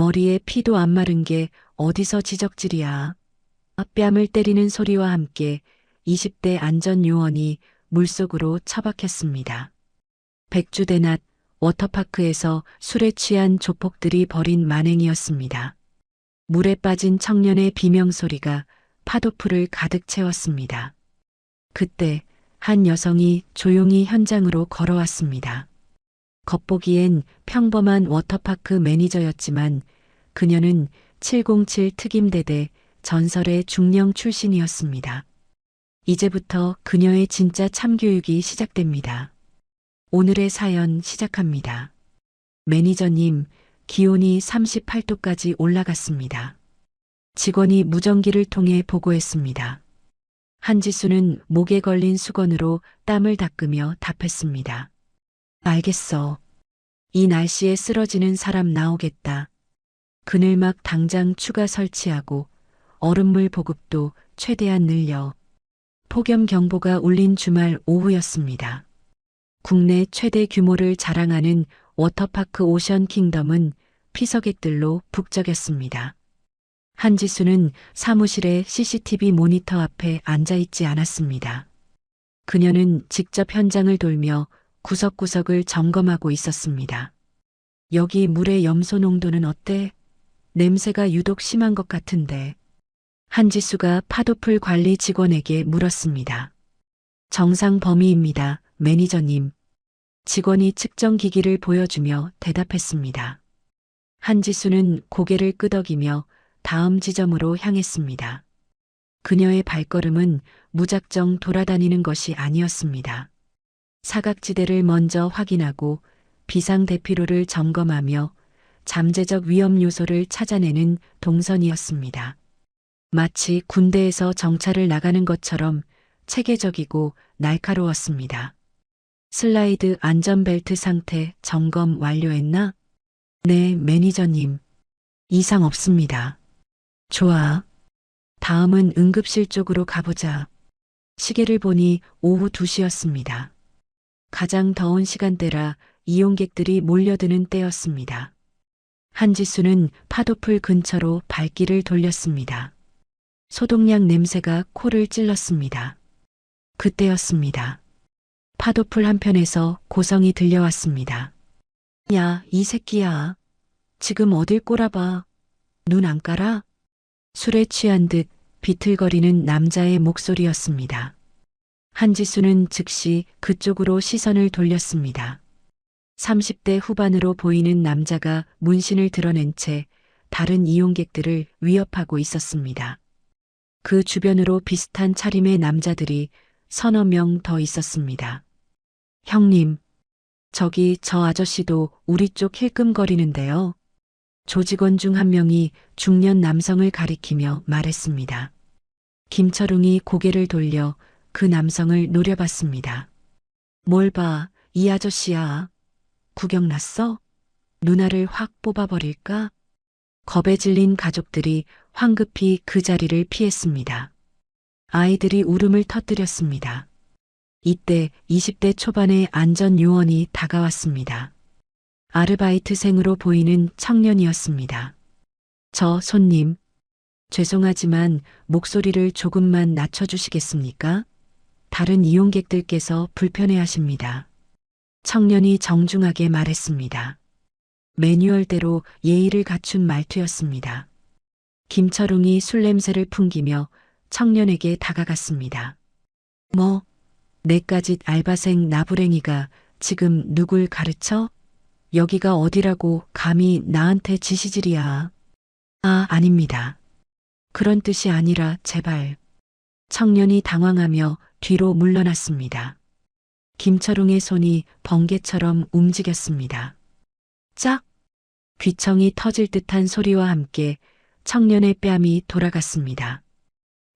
머리에 피도 안 마른 게 어디서 지적질이야. 뺨을 때리는 소리와 함께 20대 안전요원이 물속으로 처박혔습니다. 백주대낮 워터파크에서 술에 취한 조폭들이 벌인 만행이었습니다. 물에 빠진 청년의 비명소리가 파도풀을 가득 채웠습니다. 그때 한 여성이 조용히 현장으로 걸어왔습니다. 겉보기엔 평범한 워터파크 매니저였지만 그녀는 707 특임대대 전설의 중령 출신이었습니다. 이제부터 그녀의 진짜 참교육이 시작됩니다. 오늘의 사연 시작합니다. 매니저님, 기온이 38도까지 올라갔습니다. 직원이 무전기를 통해 보고했습니다. 한지수는 목에 걸린 수건으로 땀을 닦으며 답했습니다. 알겠어. 이 날씨에 쓰러지는 사람 나오겠다. 그늘막 당장 추가 설치하고 얼음물 보급도 최대한 늘려. 폭염경보가 울린 주말 오후였습니다. 국내 최대 규모를 자랑하는 워터파크 오션킹덤은 피서객들로 북적였습니다. 한지수는 사무실의 CCTV 모니터 앞에 앉아있지 않았습니다. 그녀는 직접 현장을 돌며 구석구석을 점검하고 있었습니다. 여기 물의 염소 농도는 어때? 냄새가 유독 심한 것 같은데. 한지수가 파도풀 관리 직원에게 물었습니다. 정상 범위입니다, 매니저님. 직원이 측정기기를 보여주며 대답했습니다. 한지수는 고개를 끄덕이며 다음 지점으로 향했습니다. 그녀의 발걸음은 무작정 돌아다니는 것이 아니었습니다. 사각지대를 먼저 확인하고 비상대피로를 점검하며 잠재적 위험 요소를 찾아내는 동선이었습니다. 마치 군대에서 정찰을 나가는 것처럼 체계적이고 날카로웠습니다. 슬라이드 안전벨트 상태 점검 완료했나? 네, 매니저님. 이상 없습니다. 좋아. 다음은 응급실 쪽으로 가보자. 시계를 보니 오후 2시였습니다. 가장 더운 시간대라 이용객들이 몰려드는 때였습니다. 한지수는 파도풀 근처로 발길을 돌렸습니다. 소독약 냄새가 코를 찔렀습니다. 그때였습니다. 파도풀 한편에서 고성이 들려왔습니다. 야, 이 새끼야. 지금 어딜 꼬라봐. 눈 안 깔아? 술에 취한 듯 비틀거리는 남자의 목소리였습니다. 한지수는 즉시 그쪽으로 시선을 돌렸습니다. 30대 후반으로 보이는 남자가 문신을 드러낸 채 다른 이용객들을 위협하고 있었습니다. 그 주변으로 비슷한 차림의 남자들이 서너 명 더 있었습니다. 형님, 저기 저 아저씨도 우리 쪽 힐끔거리는데요. 조직원 중 한 명이 중년 남성을 가리키며 말했습니다. 김철웅이 고개를 돌려 그 남성을 노려봤습니다. 뭘 봐, 이 아저씨야. 구경 났어? 누나를 확 뽑아버릴까? 겁에 질린 가족들이 황급히 그 자리를 피했습니다. 아이들이 울음을 터뜨렸습니다. 이때 20대 초반의 안전요원이 다가왔습니다. 아르바이트생으로 보이는 청년이었습니다. 저 손님, 죄송하지만 목소리를 조금만 낮춰주시겠습니까? 다른 이용객들께서 불편해하십니다. 청년이 정중하게 말했습니다. 매뉴얼대로 예의를 갖춘 말투였습니다. 김철웅이 술 냄새를 풍기며 청년에게 다가갔습니다. 뭐, 내까짓 알바생 나부랭이가 지금 누굴 가르쳐? 여기가 어디라고 감히 나한테 지시질이야. 아, 아닙니다. 그런 뜻이 아니라 제발. 청년이 당황하며 뒤로 물러났습니다. 김철웅의 손이 번개처럼 움직였습니다. 짝! 귀청이 터질 듯한 소리와 함께 청년의 뺨이 돌아갔습니다.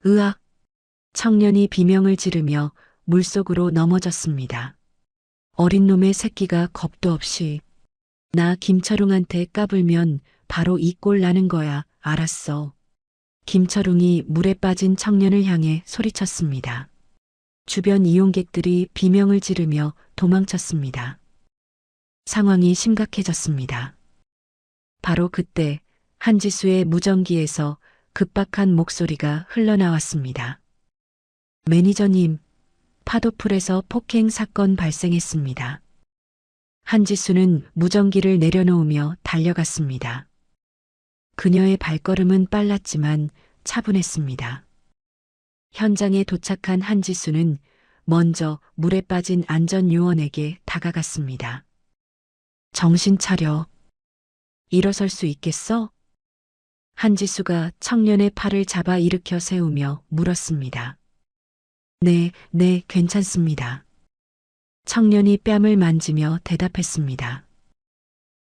으악! 청년이 비명을 지르며 물속으로 넘어졌습니다. 어린 놈의 새끼가 겁도 없이 나 김철웅한테 까불면 바로 이 꼴 나는 거야. 알았어. 김철웅이 물에 빠진 청년을 향해 소리쳤습니다. 주변 이용객들이 비명을 지르며 도망쳤습니다. 상황이 심각해졌습니다. 바로 그때 한지수의 무전기에서 급박한 목소리가 흘러나왔습니다. 매니저님, 파도풀에서 폭행 사건 발생했습니다. 한지수는 무전기를 내려놓으며 달려갔습니다. 그녀의 발걸음은 빨랐지만 차분했습니다. 현장에 도착한 한지수는 먼저 물에 빠진 안전요원에게 다가갔습니다. 정신 차려. 일어설 수 있겠어? 한지수가 청년의 팔을 잡아 일으켜 세우며 물었습니다. 네, 괜찮습니다. 청년이 뺨을 만지며 대답했습니다.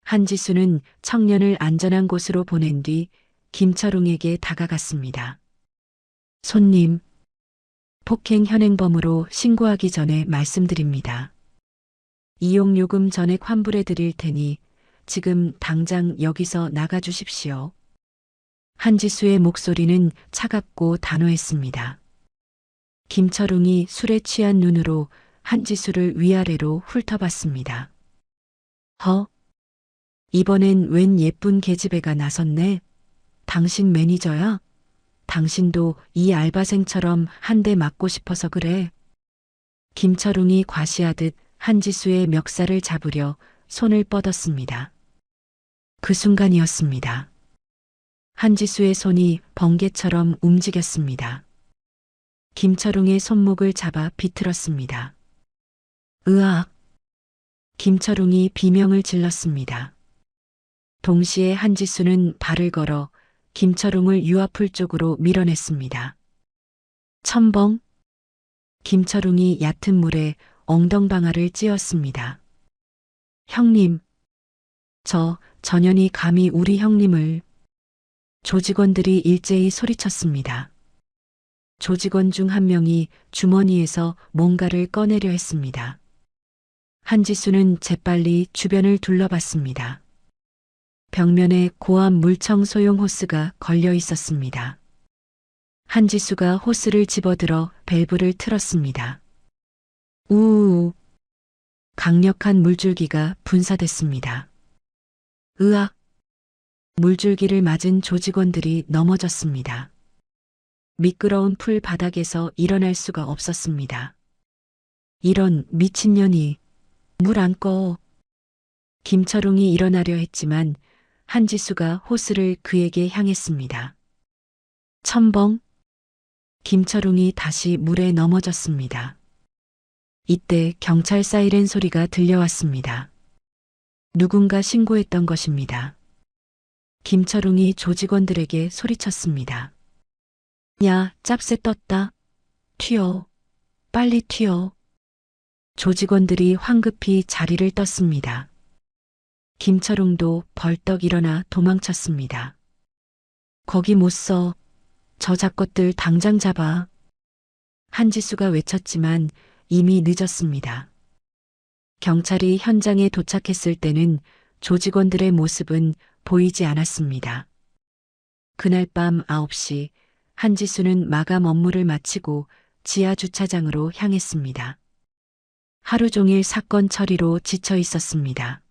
한지수는 청년을 안전한 곳으로 보낸 뒤 김철웅에게 다가갔습니다. 손님, 폭행 현행범으로 신고하기 전에 말씀드립니다. 이용요금 전액 환불해 드릴 테니 지금 당장 여기서 나가 주십시오. 한지수의 목소리는 차갑고 단호했습니다. 김철웅이 술에 취한 눈으로 한지수를 위아래로 훑어봤습니다. 이번엔 웬 예쁜 계집애가 나섰네. 당신 매니저야? 당신도 이 알바생처럼 한 대 맞고 싶어서 그래. 김철웅이 과시하듯 한지수의 멱살을 잡으려 손을 뻗었습니다. 그 순간이었습니다. 한지수의 손이 번개처럼 움직였습니다. 김철웅의 손목을 잡아 비틀었습니다. 으악! 김철웅이 비명을 질렀습니다. 동시에 한지수는 발을 걸어 김철웅을 유아풀 쪽으로 밀어냈습니다. 첨벙! 김철웅이 얕은 물에 엉덩방아를 찧었습니다. 형님! 저 년이 감히 우리 형님을... 조직원들이 일제히 소리쳤습니다. 조직원 중 한 명이 주머니에서 뭔가를 꺼내려 했습니다. 한지수는 재빨리 주변을 둘러봤습니다. 벽면에 고압 물청 소용 호스가 걸려 있었습니다. 한지수가 호스를 집어들어 밸브를 틀었습니다. 우우. 강력한 물줄기가 분사됐습니다. 으악. 물줄기를 맞은 조직원들이 넘어졌습니다. 미끄러운 풀 바닥에서 일어날 수가 없었습니다. 이런 미친년이 물 안 꺼. 김철웅이 일어나려 했지만 한지수가 호스를 그에게 향했습니다. 첨벙. 김철웅이 다시 물에 넘어졌습니다. 이때 경찰 사이렌 소리가 들려왔습니다. 누군가 신고했던 것입니다. 김철웅이 조직원들에게 소리쳤습니다. 야, 짭새 떴다. 튀어. 빨리 튀어. 조직원들이 황급히 자리를 떴습니다. 김철웅도 벌떡 일어나 도망쳤습니다. 거기 못 서. 저 잡것들 당장 잡아. 한지수가 외쳤지만 이미 늦었습니다. 경찰이 현장에 도착했을 때는 조직원들의 모습은 보이지 않았습니다. 그날 밤 9시 한지수는 마감 업무를 마치고 지하 주차장으로 향했습니다. 하루 종일 사건 처리로 지쳐 있었습니다.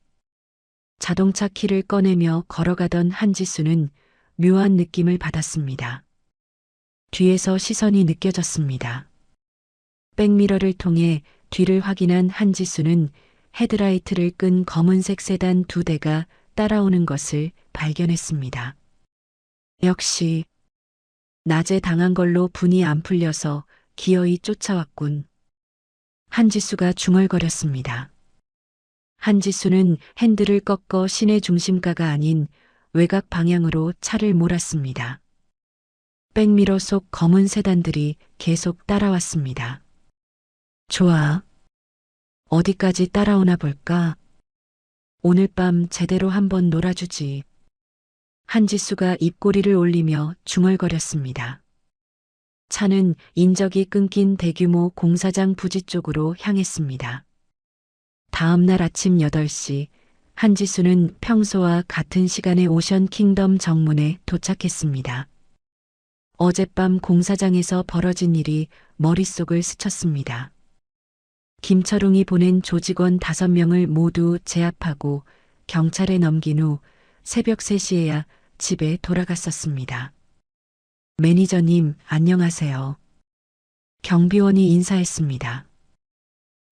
자동차 키를 꺼내며 걸어가던 한지수는 묘한 느낌을 받았습니다. 뒤에서 시선이 느껴졌습니다. 백미러를 통해 뒤를 확인한 한지수는 헤드라이트를 끈 검은색 세단 2대가 따라오는 것을 발견했습니다. 역시 낮에 당한 걸로 분이 안 풀려서 기어이 쫓아왔군. 한지수가 중얼거렸습니다. 한지수는 핸들을 꺾어 시내 중심가가 아닌 외곽 방향으로 차를 몰았습니다. 백미러 속 검은 세단들이 계속 따라왔습니다. 좋아. 어디까지 따라오나 볼까? 오늘 밤 제대로 한번 놀아주지. 한지수가 입꼬리를 올리며 중얼거렸습니다. 차는 인적이 끊긴 대규모 공사장 부지 쪽으로 향했습니다. 다음 날 아침 8시 한지수는 평소와 같은 시간에 오션 킹덤 정문에 도착했습니다. 어젯밤 공사장에서 벌어진 일이 머릿속을 스쳤습니다. 김철웅이 보낸 조직원 5명을 모두 제압하고 경찰에 넘긴 후 새벽 3시에야 집에 돌아갔었습니다. 매니저님, 안녕하세요. 경비원이 인사했습니다.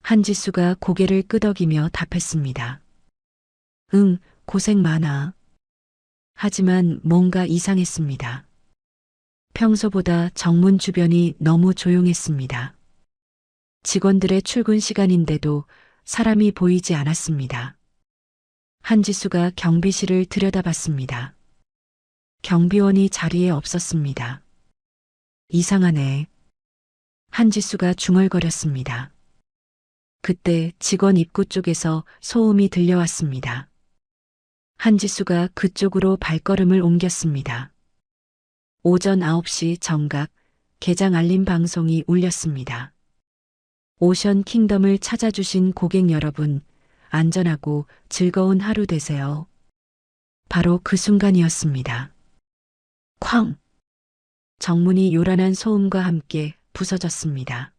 한지수가 고개를 끄덕이며 답했습니다. 응, 고생 많아. 하지만 뭔가 이상했습니다. 평소보다 정문 주변이 너무 조용했습니다. 직원들의 출근 시간인데도 사람이 보이지 않았습니다. 한지수가 경비실을 들여다봤습니다. 경비원이 자리에 없었습니다. 이상하네. 한지수가 중얼거렸습니다. 그때 직원 입구 쪽에서 소음이 들려왔습니다. 한지수가 그쪽으로 발걸음을 옮겼습니다. 오전 9시 정각 개장 알림 방송이 울렸습니다. 오션 킹덤을 찾아주신 고객 여러분, 안전하고 즐거운 하루 되세요. 바로 그 순간이었습니다. 쾅! 정문이 요란한 소음과 함께 부서졌습니다.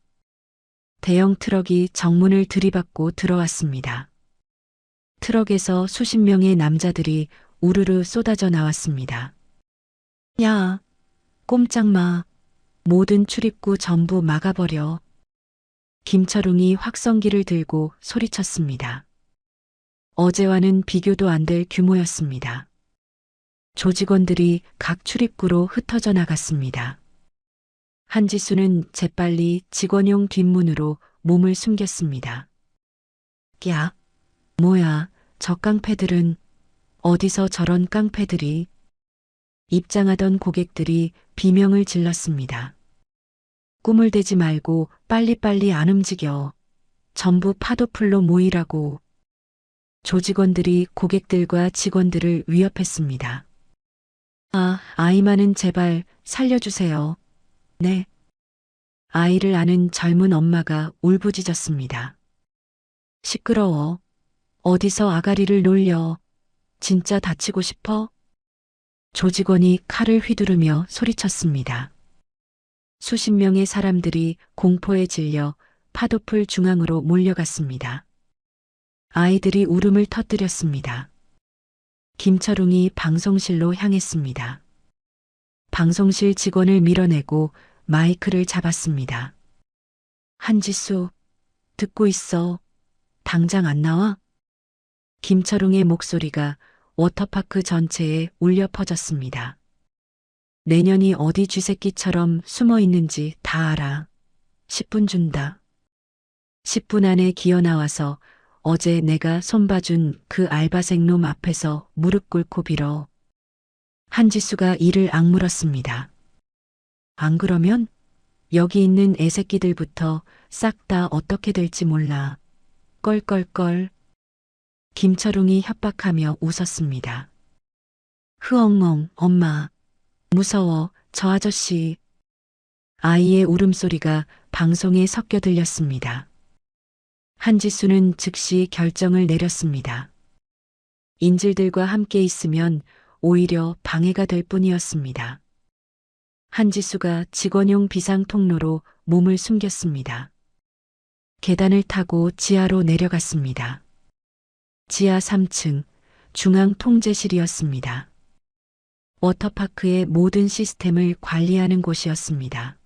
대형 트럭이 정문을 들이받고 들어왔습니다. 트럭에서 수십 명의 남자들이 우르르 쏟아져 나왔습니다. 야, 꼼짝 마. 모든 출입구 전부 막아버려. 김철웅이 확성기를 들고 소리쳤습니다. 어제와는 비교도 안 될 규모였습니다. 조직원들이 각 출입구로 흩어져 나갔습니다. 한지수는 재빨리 직원용 뒷문으로 몸을 숨겼습니다. 야, 뭐야, 저 깡패들은 어디서 저런 깡패들이? 입장하던 고객들이 비명을 질렀습니다. 꿈을 대지 말고 빨리빨리 안 움직여. 전부 파도풀로 모이라고. 조직원들이 고객들과 직원들을 위협했습니다. 아이만은 제발 살려주세요. 네. 아이를 아는 젊은 엄마가 울부짖었습니다. 시끄러워. 어디서 아가리를 놀려. 진짜 다치고 싶어? 조직원이 칼을 휘두르며 소리쳤습니다. 수십 명의 사람들이 공포에 질려 파도풀 중앙으로 몰려갔습니다. 아이들이 울음을 터뜨렸습니다. 김철웅이 방송실로 향했습니다. 방송실 직원을 밀어내고 마이크를 잡았습니다. 한지수, 듣고 있어. 당장 안 나와? 김철웅의 목소리가 워터파크 전체에 울려 퍼졌습니다. 내년이 어디 쥐새끼처럼 숨어 있는지 다 알아. 10분 준다. 10분 안에 기어 나와서 어제 내가 손봐준 그 알바생 놈 앞에서 무릎 꿇고 빌어. 한지수가 이를 악물었습니다. 안 그러면 여기 있는 애새끼들부터 싹 다 어떻게 될지 몰라. 껄껄껄. 김철웅이 협박하며 웃었습니다. 흐엉엉, 엄마. 무서워, 저 아저씨. 아이의 울음소리가 방송에 섞여 들렸습니다. 한지수는 즉시 결정을 내렸습니다. 인질들과 함께 있으면 오히려 방해가 될 뿐이었습니다. 한지수가 직원용 비상 통로로 몸을 숨겼습니다. 계단을 타고 지하로 내려갔습니다. 지하 3층 중앙 통제실이었습니다. 워터파크의 모든 시스템을 관리하는 곳이었습니다.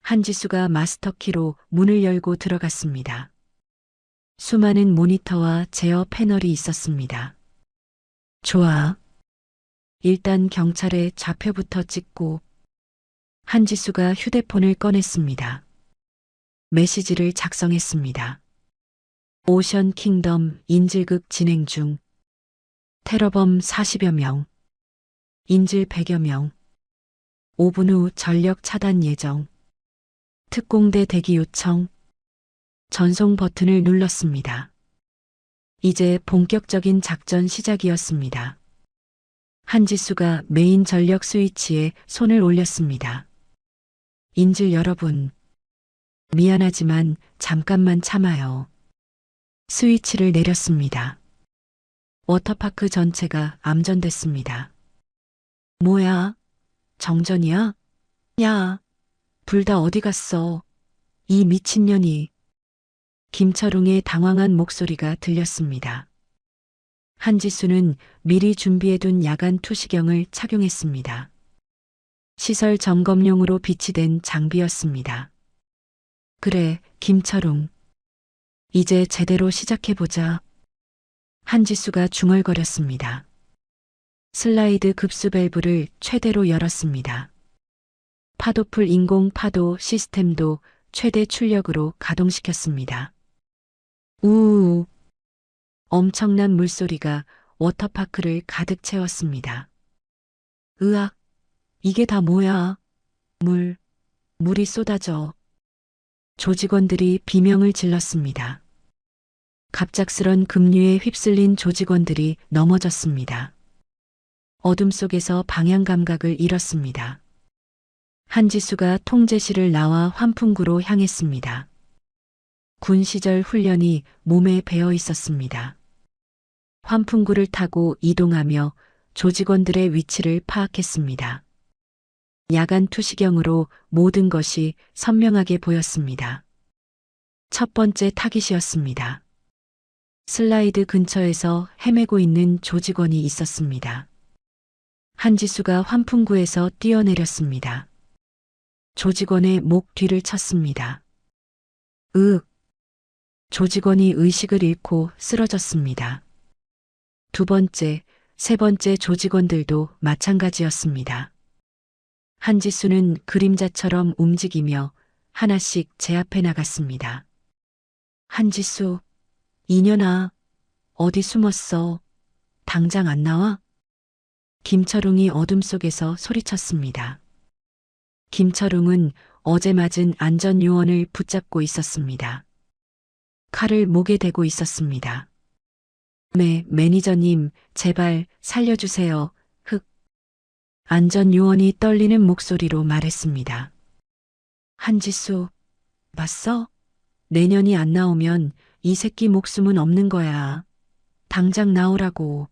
한지수가 마스터키로 문을 열고 들어갔습니다. 수많은 모니터와 제어 패널이 있었습니다. 좋아. 일단 경찰의 좌표부터 찍고. 한지수가 휴대폰을 꺼냈습니다. 메시지를 작성했습니다. 오션 킹덤 인질극 진행 중. 테러범 40여 명. 인질 100여 명. 5분 후 전력 차단 예정. 특공대 대기 요청. 전송 버튼을 눌렀습니다. 이제 본격적인 작전 시작이었습니다. 한지수가 메인 전력 스위치에 손을 올렸습니다. 인질 여러분, 미안하지만 잠깐만 참아요. 스위치를 내렸습니다. 워터파크 전체가 암전됐습니다. 뭐야? 정전이야? 야, 둘 다 어디 갔어? 이 미친년이. 김철웅의 당황한 목소리가 들렸습니다. 한지수는 미리 준비해둔 야간 투시경을 착용했습니다. 시설 점검용으로 비치된 장비였습니다. 그래, 김철웅. 이제 제대로 시작해보자. 한지수가 중얼거렸습니다. 슬라이드 급수 밸브를 최대로 열었습니다. 파도풀 인공 파도 시스템도 최대 출력으로 가동시켰습니다. 우우. 엄청난 물소리가 워터파크를 가득 채웠습니다. 으악, 이게 다 뭐야? 물이 쏟아져. 조직원들이 비명을 질렀습니다. 갑작스런 급류에 휩쓸린 조직원들이 넘어졌습니다. 어둠 속에서 방향 감각을 잃었습니다. 한지수가 통제실을 나와 환풍구로 향했습니다. 군 시절 훈련이 몸에 배어 있었습니다. 환풍구를 타고 이동하며 조직원들의 위치를 파악했습니다. 야간 투시경으로 모든 것이 선명하게 보였습니다. 첫 번째 타깃이었습니다. 슬라이드 근처에서 헤매고 있는 조직원이 있었습니다. 한지수가 환풍구에서 뛰어내렸습니다. 조직원의 목 뒤를 쳤습니다. 조직원이 의식을 잃고 쓰러졌습니다. 두 번째, 세 번째 조직원들도 마찬가지였습니다. 한지수는 그림자처럼 움직이며 하나씩 제압해 나갔습니다. 한지수, 이년아, 어디 숨었어? 당장 안 나와? 김철웅이 어둠 속에서 소리쳤습니다. 김철웅은 어제 맞은 안전요원을 붙잡고 있었습니다. 칼을 목에 대고 있었습니다. 매니저님, 제발 살려주세요. 안전요원이 떨리는 목소리로 말했습니다. 한지수, 봤어? 내년이 안 나오면 이 새끼 목숨은 없는 거야. 당장 나오라고.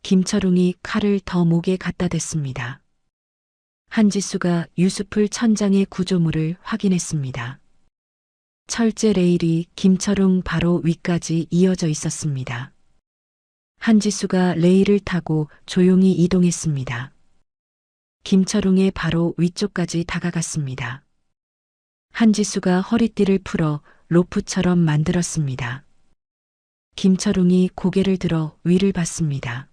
김철웅이 칼을 더 목에 갖다 댔습니다. 한지수가 유수풀 천장의 구조물을 확인했습니다. 철제 레일이 김철웅 바로 위까지 이어져 있었습니다. 한지수가 레일을 타고 조용히 이동했습니다. 김철웅의 바로 위쪽까지 다가갔습니다. 한지수가 허리띠를 풀어 로프처럼 만들었습니다. 김철웅이 고개를 들어 위를 봤습니다.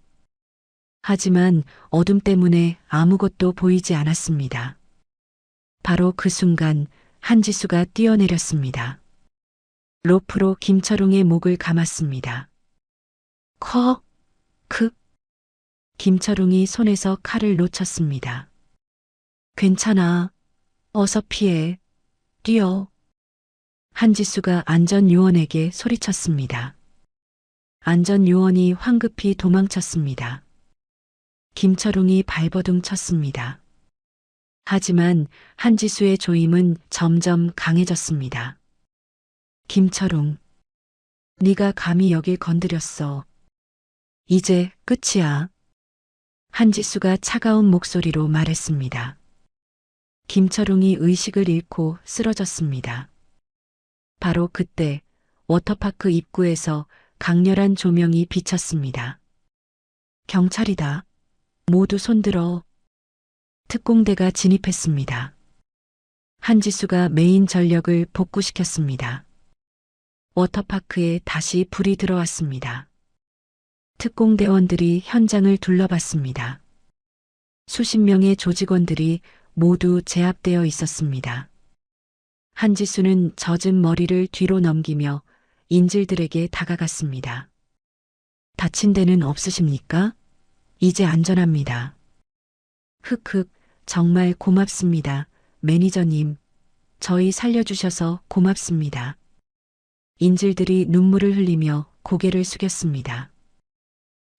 하지만 어둠 때문에 아무것도 보이지 않았습니다. 바로 그 순간 한지수가 뛰어내렸습니다. 로프로 김철웅의 목을 감았습니다. 김철웅이 손에서 칼을 놓쳤습니다. 괜찮아. 어서 피해. 뛰어. 한지수가 안전요원에게 소리쳤습니다. 안전요원이 황급히 도망쳤습니다. 김철웅이 발버둥 쳤습니다. 하지만 한지수의 조임은 점점 강해졌습니다. 김철웅, 네가 감히 여길 건드렸어. 이제 끝이야. 한지수가 차가운 목소리로 말했습니다. 김철웅이 의식을 잃고 쓰러졌습니다. 바로 그때 워터파크 입구에서 강렬한 조명이 비쳤습니다. 경찰이다. 모두 손들어. 특공대가 진입했습니다. 한지수가 메인 전력을 복구시켰습니다. 워터파크에 다시 불이 들어왔습니다. 특공대원들이 현장을 둘러봤습니다. 수십 명의 조직원들이 모두 제압되어 있었습니다. 한지수는 젖은 머리를 뒤로 넘기며 인질들에게 다가갔습니다. 다친 데는 없으십니까? 이제 안전합니다. 정말 고맙습니다. 매니저님, 저희 살려주셔서 고맙습니다. 인질들이 눈물을 흘리며 고개를 숙였습니다.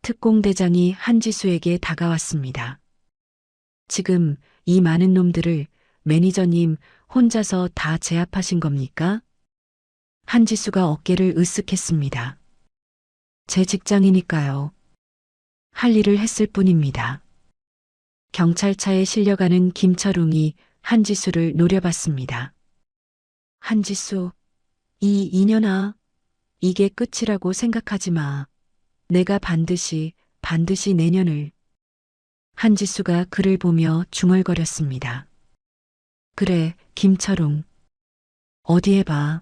특공대장이 한지수에게 다가왔습니다. 지금 이 많은 놈들을 매니저님 혼자서 다 제압하신 겁니까? 한지수가 어깨를 으쓱했습니다. 제 직장이니까요. 할 일을 했을 뿐입니다. 경찰차에 실려가는 김철웅이 한지수를 노려봤습니다. 한지수, 이 인연아, 이게 끝이라고 생각하지 마. 내가 반드시 내년을. 한지수가 그를 보며 중얼거렸습니다. 그래, 김철웅. 어디 해봐.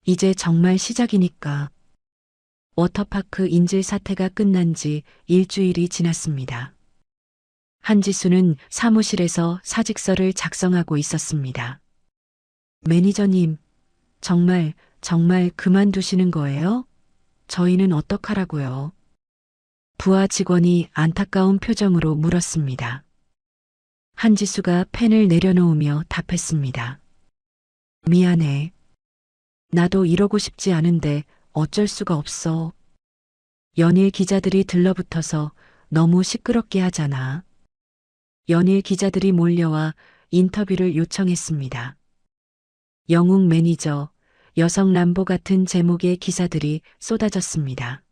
이제 정말 시작이니까. 워터파크 인질 사태가 끝난 지 일주일이 지났습니다. 한지수는 사무실에서 사직서를 작성하고 있었습니다. 매니저님, 정말 그만두시는 거예요? 저희는 어떡하라고요? 부하 직원이 안타까운 표정으로 물었습니다. 한지수가 펜을 내려놓으며 답했습니다. 미안해. 나도 이러고 싶지 않은데 어쩔 수가 없어. 연일 기자들이 들러붙어서 너무 시끄럽게 하잖아. 연일 기자들이 몰려와 인터뷰를 요청했습니다. 영웅 매니저, 여성 람보 같은 제목의 기사들이 쏟아졌습니다.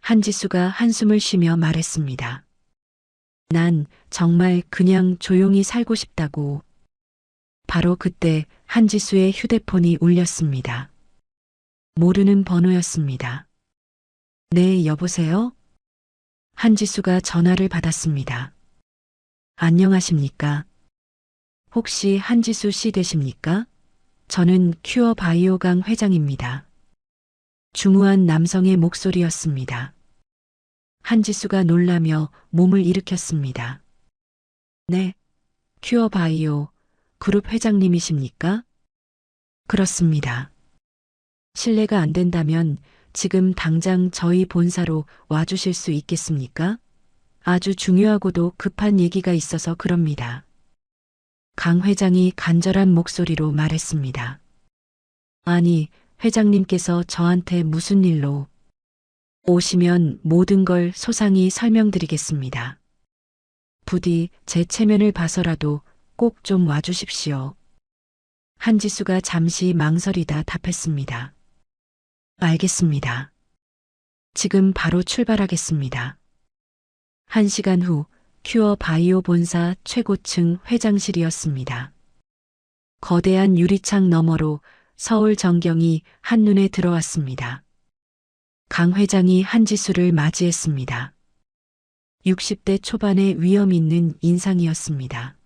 한지수가 한숨을 쉬며 말했습니다. 난 정말 그냥 조용히 살고 싶다고. 바로 그때 한지수의 휴대폰이 울렸습니다. 모르는 번호였습니다. 네, 여보세요? 한지수가 전화를 받았습니다. 안녕하십니까? 혹시 한지수 씨 되십니까? 저는 큐어 바이오강 회장입니다. 중후한 남성의 목소리였습니다. 한지수가 놀라며 몸을 일으켰습니다. 네, 큐어 바이오 그룹 회장님이십니까? 그렇습니다. 실례가 안 된다면 지금 당장 저희 본사로 와주실 수 있겠습니까? 아주 중요하고도 급한 얘기가 있어서 그럽니다. 강 회장이 간절한 목소리로 말했습니다. 아니, 회장님께서 저한테 무슨 일로? 오시면 모든 걸 소상히 설명드리겠습니다. 부디 제 체면을 봐서라도 꼭 좀 와주십시오. 한지수가 잠시 망설이다 답했습니다. 알겠습니다. 지금 바로 출발하겠습니다. 1시간 후 큐어 바이오 본사 최고층 회장실이었습니다. 거대한 유리창 너머로 서울 전경이 한눈에 들어왔습니다. 강 회장이 한지수를 맞이했습니다. 60대 초반의 위험 있는 인상이었습니다.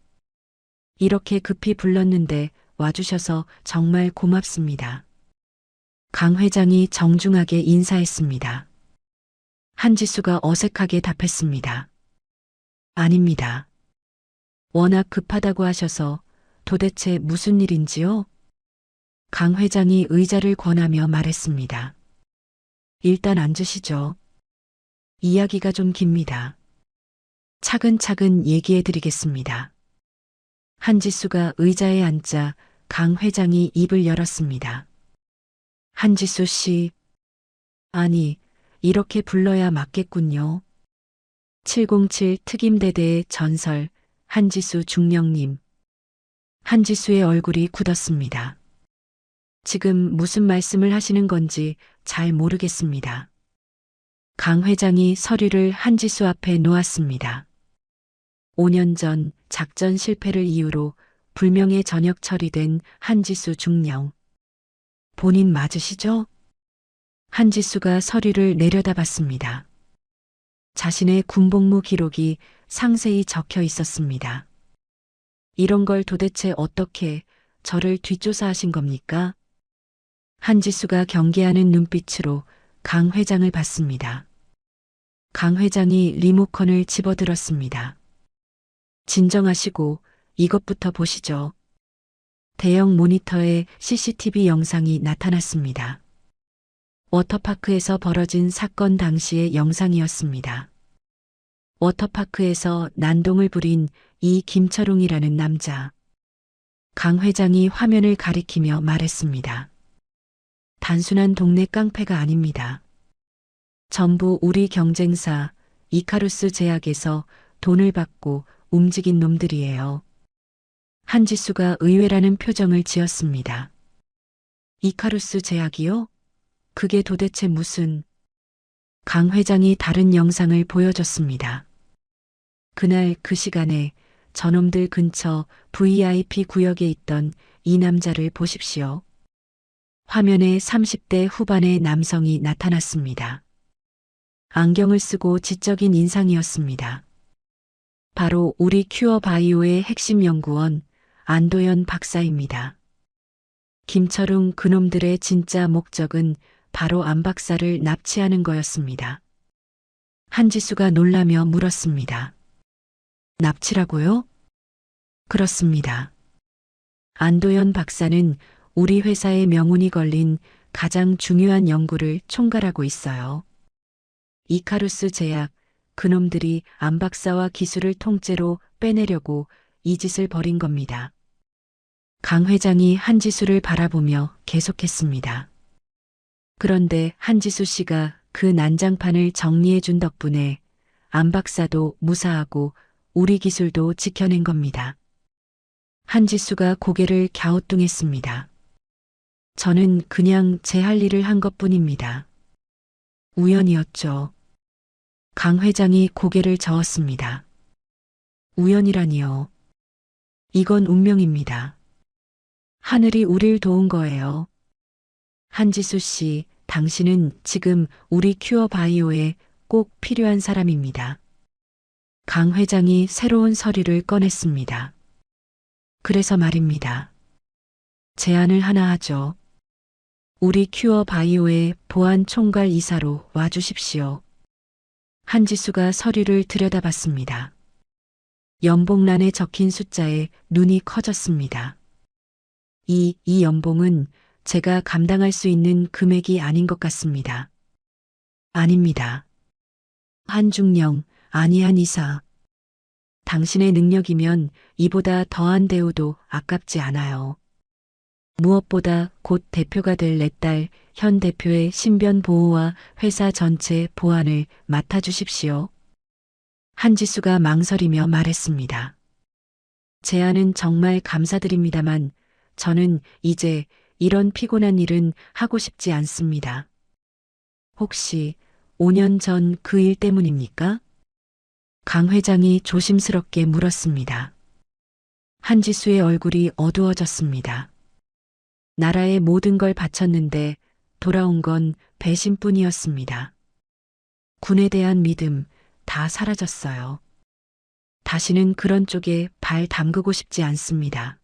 이렇게 급히 불렀는데 와주셔서 정말 고맙습니다. 강 회장이 정중하게 인사했습니다. 한지수가 어색하게 답했습니다. 아닙니다. 워낙 급하다고 하셔서 도대체 무슨 일인지요? 강 회장이 의자를 권하며 말했습니다. 일단 앉으시죠. 이야기가 좀 깁니다. 차근차근 얘기해 드리겠습니다. 한지수가 의자에 앉자 강 회장이 입을 열었습니다. 한지수 씨, 아니, 이렇게 불러야 맞겠군요. 707 특임대대의 전설 한지수 중령님. 한지수의 얼굴이 굳었습니다. 지금 무슨 말씀을 하시는 건지 잘 모르겠습니다. 강 회장이 서류를 한지수 앞에 놓았습니다. 5년 전 작전 실패를 이유로 불명예 전역 처리된 한지수 중령. 본인 맞으시죠? 한지수가 서류를 내려다봤습니다. 자신의 군복무 기록이 상세히 적혀 있었습니다. 이런 걸 도대체 어떻게 저를 뒷조사하신 겁니까? 한지수가 경계하는 눈빛으로 강 회장을 봤습니다. 강 회장이 리모컨을 집어들었습니다. 진정하시고 이것부터 보시죠. 대형 모니터에 CCTV 영상이 나타났습니다. 워터파크에서 벌어진 사건 당시의 영상이었습니다. 워터파크에서 난동을 부린 이 김철웅이라는 남자. 강 회장이 화면을 가리키며 말했습니다. 단순한 동네 깡패가 아닙니다. 전부 우리 경쟁사 이카루스 제약에서 돈을 받고 움직인 놈들이에요. 한지수가 의외라는 표정을 지었습니다. 이카루스 제약이요? 그게 도대체 무슨... 강 회장이 다른 영상을 보여줬습니다. 그날 그 시간에 저놈들 근처 VIP 구역에 있던 이 남자를 보십시오. 화면에 30대 후반의 남성이 나타났습니다. 안경을 쓰고 지적인 인상이었습니다. 바로 우리 큐어 바이오의 핵심 연구원 안도연 박사입니다. 김철웅 그놈들의 진짜 목적은 바로 안 박사를 납치하는 거였습니다. 한지수가 놀라며 물었습니다. 납치라고요? 그렇습니다. 안도연 박사는 우리 회사의 명운이 걸린 가장 중요한 연구를 총괄하고 있어요. 이카루스 제약, 그놈들이 안 박사와 기술을 통째로 빼내려고 이 짓을 벌인 겁니다. 강 회장이 한지수를 바라보며 계속했습니다. 그런데 한지수 씨가 그 난장판을 정리해 준 덕분에 안 박사도 무사하고 우리 기술도 지켜낸 겁니다. 한지수가 고개를 갸우뚱했습니다. 저는 그냥 제 할 일을 한 것뿐입니다. 우연이었죠. 강 회장이 고개를 저었습니다. 우연이라니요. 이건 운명입니다. 하늘이 우릴 도운 거예요. 한지수 씨, 당신은 지금 우리 큐어 바이오에 꼭 필요한 사람입니다. 강 회장이 새로운 서류를 꺼냈습니다. 그래서 말입니다. 제안을 하나 하죠. 우리 큐어 바이오의 보안 총괄 이사로 와주십시오. 한지수가 서류를 들여다봤습니다. 연봉란에 적힌 숫자에 눈이 커졌습니다. 이 연봉은 제가 감당할 수 있는 금액이 아닌 것 같습니다. 아닙니다. 한중령, 안희한 이사. 당신의 능력이면 이보다 더한 대우도 아깝지 않아요. 무엇보다 곧 대표가 될 내 딸 현 대표의 신변 보호와 회사 전체 보안을 맡아주십시오. 한지수가 망설이며 말했습니다. 제안은 정말 감사드립니다만 저는 이제 이런 피곤한 일은 하고 싶지 않습니다. 혹시 5년 전 그 일 때문입니까? 강 회장이 조심스럽게 물었습니다. 한지수의 얼굴이 어두워졌습니다. 나라의 모든 걸 바쳤는데 돌아온 건 배신뿐이었습니다. 군에 대한 믿음 다 사라졌어요. 다시는 그런 쪽에 발 담그고 싶지 않습니다.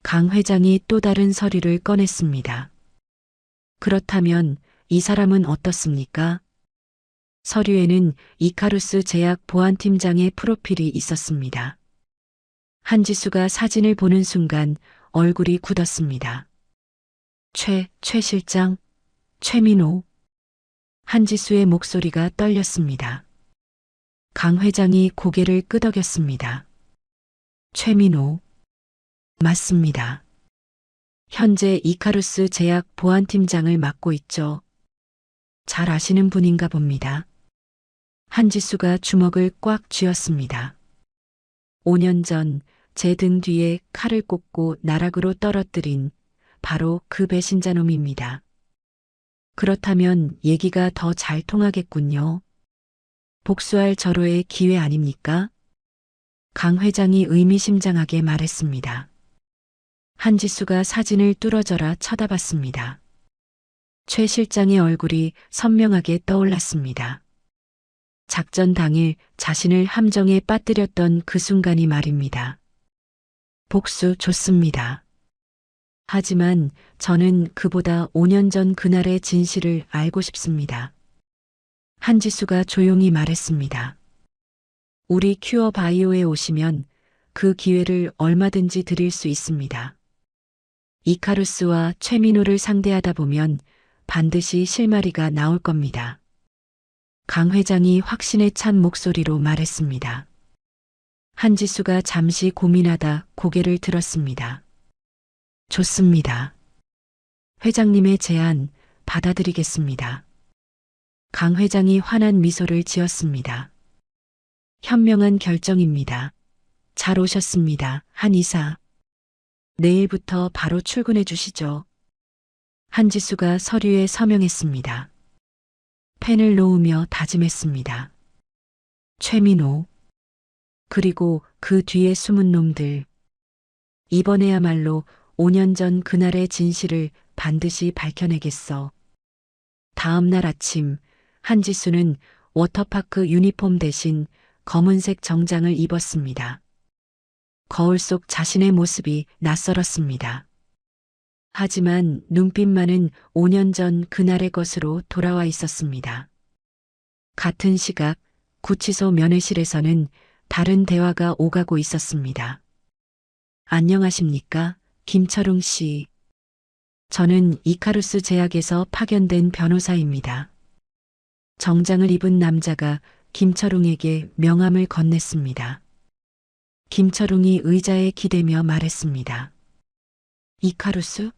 강 회장이 또 다른 서류를 꺼냈습니다. 그렇다면 이 사람은 어떻습니까? 서류에는 이카루스 제약 보안팀장의 프로필이 있었습니다. 한지수가 사진을 보는 순간 얼굴이 굳었습니다. 최 실장, 최민호. 한지수의 목소리가 떨렸습니다. 강 회장이 고개를 끄덕였습니다. 최민호. 맞습니다. 현재 이카루스 제약 보안팀장을 맡고 있죠. 잘 아시는 분인가 봅니다. 한지수가 주먹을 꽉 쥐었습니다. 5년 전 제 등 뒤에 칼을 꽂고 나락으로 떨어뜨린 바로 그 배신자놈입니다. 그렇다면 얘기가 더 잘 통하겠군요. 복수할 절호의 기회 아닙니까? 강 회장이 의미심장하게 말했습니다. 한지수가 사진을 뚫어져라 쳐다봤습니다. 최 실장의 얼굴이 선명하게 떠올랐습니다. 작전 당일 자신을 함정에 빠뜨렸던 그 순간이 말입니다. 복수 좋습니다. 하지만 저는 그보다 5년 전 그날의 진실을 알고 싶습니다. 한지수가 조용히 말했습니다. 우리 큐어 바이오에 오시면 그 기회를 얼마든지 드릴 수 있습니다. 이카루스와 최민호를 상대하다 보면 반드시 실마리가 나올 겁니다. 강 회장이 확신에 찬 목소리로 말했습니다. 한지수가 잠시 고민하다 고개를 들었습니다. 좋습니다. 회장님의 제안 받아들이겠습니다. 강 회장이 환한 미소를 지었습니다. 현명한 결정입니다. 잘 오셨습니다, 한 이사. 내일부터 바로 출근해 주시죠. 한지수가 서류에 서명했습니다. 펜을 놓으며 다짐했습니다. 최민호. 그리고 그 뒤에 숨은 놈들. 이번에야말로 5년 전 그날의 진실을 반드시 밝혀내겠어. 다음 날 아침 한지수는 워터파크 유니폼 대신 검은색 정장을 입었습니다. 거울 속 자신의 모습이 낯설었습니다. 하지만 눈빛만은 5년 전 그날의 것으로 돌아와 있었습니다. 같은 시각 구치소 면회실에서는 다른 대화가 오가고 있었습니다. 안녕하십니까, 김철웅 씨. 저는 이카루스 제약에서 파견된 변호사입니다. 정장을 입은 남자가 김철웅에게 명함을 건넸습니다. 김철웅이 의자에 기대며 말했습니다. 이카루스?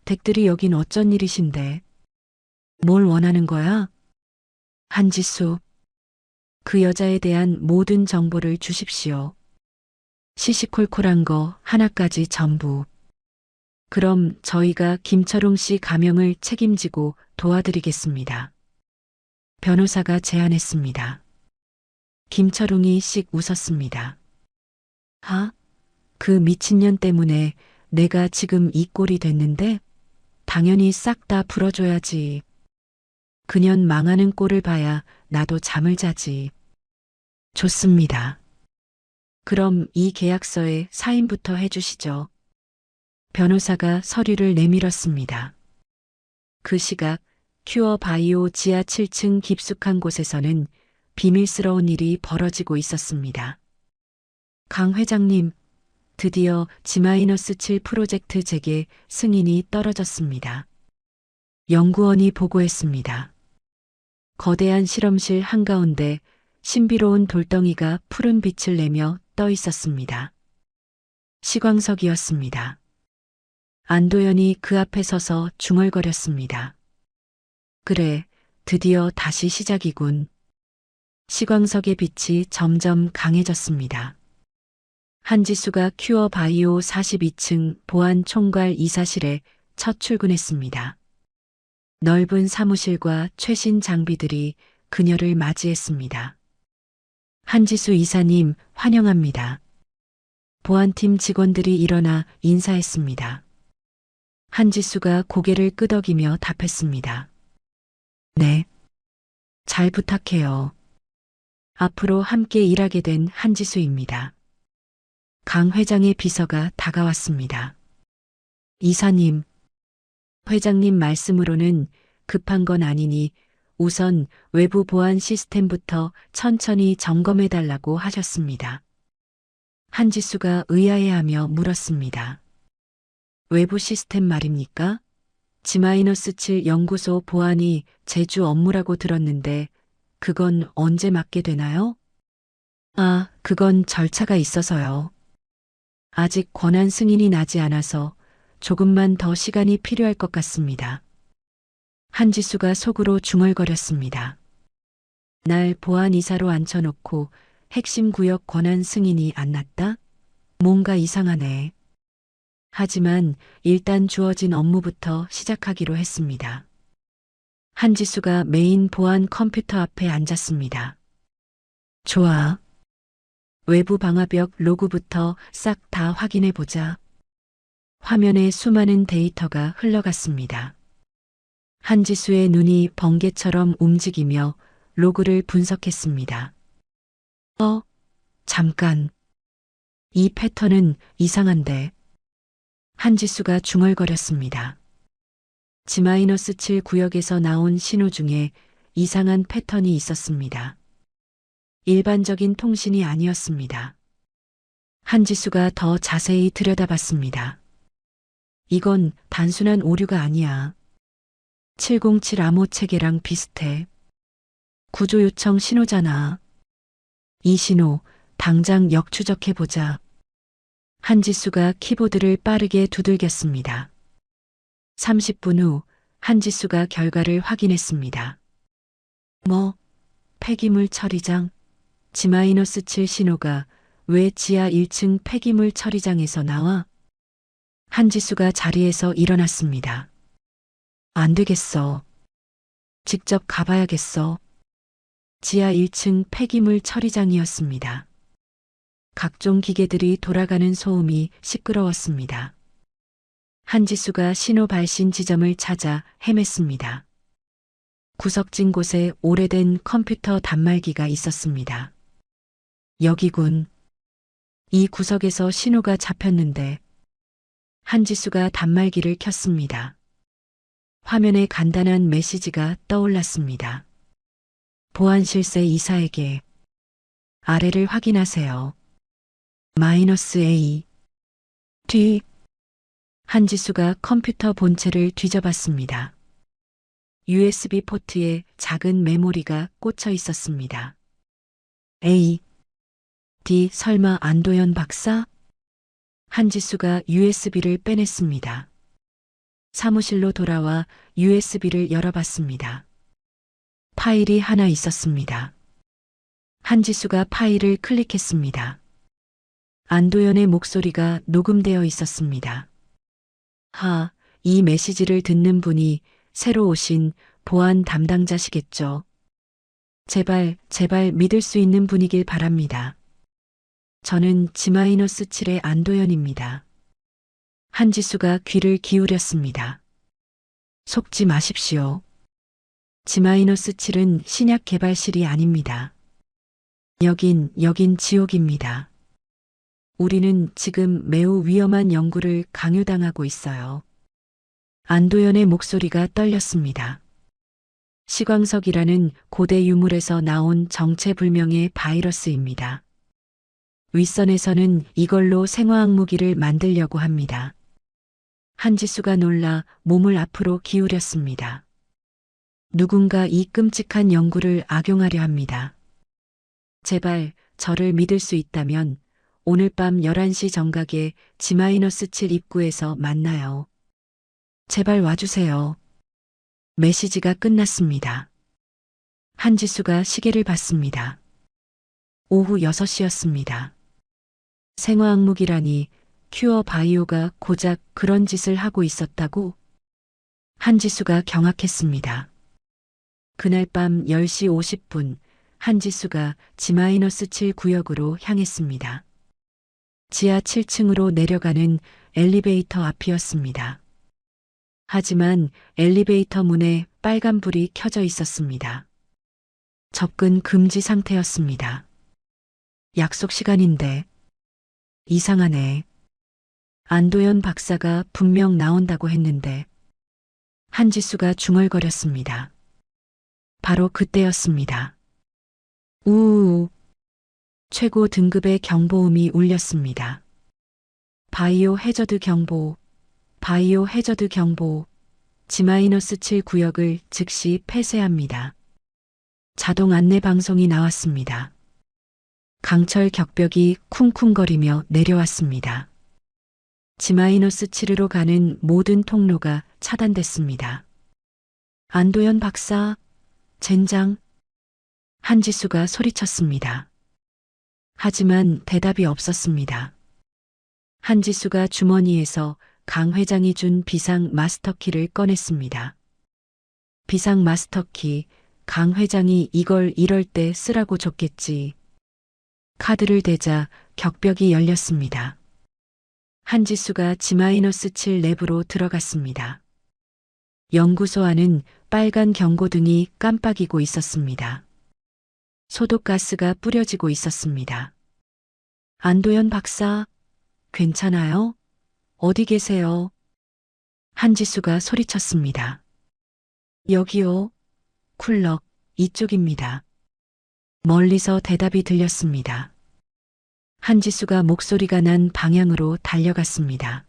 댁들이 여긴 어쩐 일이신데? 뭘 원하는 거야? 한지수. 그 여자에 대한 모든 정보를 주십시오. 시시콜콜한 거 하나까지 전부. 그럼 저희가 김철웅 씨 감형을 책임지고 도와드리겠습니다. 변호사가 제안했습니다. 김철웅이 씩 웃었습니다. 그 미친년 때문에 내가 지금 이 꼴이 됐는데 당연히 싹 다 풀어줘야지. 그년 망하는 꼴을 봐야 나도 잠을 자지. 좋습니다. 그럼 이 계약서에 사인부터 해주시죠. 변호사가 서류를 내밀었습니다. 그 시각 큐어 바이오 지하 7층 깊숙한 곳에서는 비밀스러운 일이 벌어지고 있었습니다. 강 회장님, 드디어 G-7 프로젝트 재개 승인이 떨어졌습니다. 연구원이 보고했습니다. 거대한 실험실 한가운데 신비로운 돌덩이가 푸른 빛을 내며 떠 있었습니다. 시광석이었습니다. 안도연이 그 앞에 서서 중얼거렸습니다. 그래, 드디어 다시 시작이군. 시광석의 빛이 점점 강해졌습니다. 한지수가 큐어 바이오 42층 보안 총괄 이사실에 첫 출근했습니다. 넓은 사무실과 최신 장비들이 그녀를 맞이했습니다. 한지수 이사님, 환영합니다. 보안팀 직원들이 일어나 인사했습니다. 한지수가 고개를 끄덕이며 답했습니다. 네. 잘 부탁해요. 앞으로 함께 일하게 된 한지수입니다. 강 회장의 비서가 다가왔습니다. 이사님, 회장님 말씀으로는 급한 건 아니니 우선 외부 보안 시스템부터 천천히 점검해 달라고 하셨습니다. 한지수가 의아해하며 물었습니다. 외부 시스템 말입니까? G-7 연구소 보안이 제주 업무라고 들었는데 그건 언제 맡게 되나요? 그건 절차가 있어서요. 아직 권한 승인이 나지 않아서 조금만 더 시간이 필요할 것 같습니다. 한지수가 속으로 중얼거렸습니다. 날 보안이사로 앉혀놓고 핵심 구역 권한 승인이 안 났다? 뭔가 이상하네. 하지만 일단 주어진 업무부터 시작하기로 했습니다. 한지수가 메인 보안 컴퓨터 앞에 앉았습니다. 좋아. 외부 방화벽 로그부터 싹 다 확인해 보자. 화면에 수많은 데이터가 흘러갔습니다. 한지수의 눈이 번개처럼 움직이며 로그를 분석했습니다. 잠깐. 이 패턴은 이상한데. 한지수가 중얼거렸습니다. G-7 구역에서 나온 신호 중에 이상한 패턴이 있었습니다. 일반적인 통신이 아니었습니다. 한지수가 더 자세히 들여다봤습니다. 이건 단순한 오류가 아니야. 707 암호 체계랑 비슷해. 구조 요청 신호잖아. 이 신호 당장 역추적해보자. 한지수가 키보드를 빠르게 두들겼습니다. 30분 후 한지수가 결과를 확인했습니다. 폐기물 처리장. G-7 신호가 왜 지하 1층 폐기물 처리장에서 나와? 한지수가 자리에서 일어났습니다. 안 되겠어. 직접 가봐야겠어. 지하 1층 폐기물 처리장이었습니다. 각종 기계들이 돌아가는 소음이 시끄러웠습니다. 한지수가 신호 발신 지점을 찾아 헤맸습니다. 구석진 곳에 오래된 컴퓨터 단말기가 있었습니다. 여기군. 이 구석에서 신호가 잡혔는데 한지수가 단말기를 켰습니다. 화면에 간단한 메시지가 떠올랐습니다. 보안실세 이사에게 아래를 확인하세요. -A 뒤 한지수가 컴퓨터 본체를 뒤져봤습니다. USB 포트에 작은 메모리가 꽂혀 있었습니다. A, D 설마 안도현 박사? 한지수가 USB를 빼냈습니다. 사무실로 돌아와 USB를 열어봤습니다. 파일이 하나 있었습니다. 한지수가 파일을 클릭했습니다. 안도현의 목소리가 녹음되어 있었습니다. 이 메시지를 듣는 분이 새로 오신 보안 담당자시겠죠. 제발 믿을 수 있는 분이길 바랍니다. 저는 G-7의 안도현입니다. 한지수가 귀를 기울였습니다. 속지 마십시오. G-7은 신약 개발실이 아닙니다. 여긴 지옥입니다. 우리는 지금 매우 위험한 연구를 강요당하고 있어요. 안도현의 목소리가 떨렸습니다. 시광석이라는 고대 유물에서 나온 정체불명의 바이러스입니다. 윗선에서는 이걸로 생화학 무기를 만들려고 합니다. 한지수가 놀라 몸을 앞으로 기울였습니다. 누군가 이 끔찍한 연구를 악용하려 합니다. 제발 저를 믿을 수 있다면 오늘 밤 11시 정각에 G-7 입구에서 만나요. 제발 와주세요. 메시지가 끝났습니다. 한지수가 시계를 봤습니다. 오후 6시였습니다. 생화학 무기라니 큐어 바이오가 고작 그런 짓을 하고 있었다고? 한지수가 경악했습니다. 그날 밤 10시 50분 한지수가 G-7 구역으로 향했습니다. 지하 7층으로 내려가는 엘리베이터 앞이었습니다. 하지만 엘리베이터 문에 빨간불이 켜져 있었습니다. 접근 금지 상태였습니다. 약속 시간인데 이상하네. 안도현 박사가 분명 나온다고 했는데 한지수가 중얼거렸습니다. 바로 그때였습니다. 우우우. 최고 등급의 경보음이 울렸습니다. 바이오 해저드 경보, 바이오 해저드 경보, G-7 구역을 즉시 폐쇄합니다. 자동 안내 방송이 나왔습니다. 강철 격벽이 쿵쿵거리며 내려왔습니다. G-7로 가는 모든 통로가 차단됐습니다. 안도현 박사, 젠장. 한지수가 소리쳤습니다. 하지만 대답이 없었습니다. 한지수가 주머니에서 강 회장이 준 비상 마스터키를 꺼냈습니다. 비상 마스터키, 강 회장이 이걸 이럴 때 쓰라고 줬겠지. 카드를 대자 격벽이 열렸습니다. 한지수가 G-7 내부로 들어갔습니다. 연구소 안은 빨간 경고등이 깜빡이고 있었습니다. 소독가스가 뿌려지고 있었습니다. 안도현 박사, 괜찮아요? 어디 계세요? 한지수가 소리쳤습니다. 여기요. 쿨럭, 이쪽입니다. 멀리서 대답이 들렸습니다. 한지수가 목소리가 난 방향으로 달려갔습니다.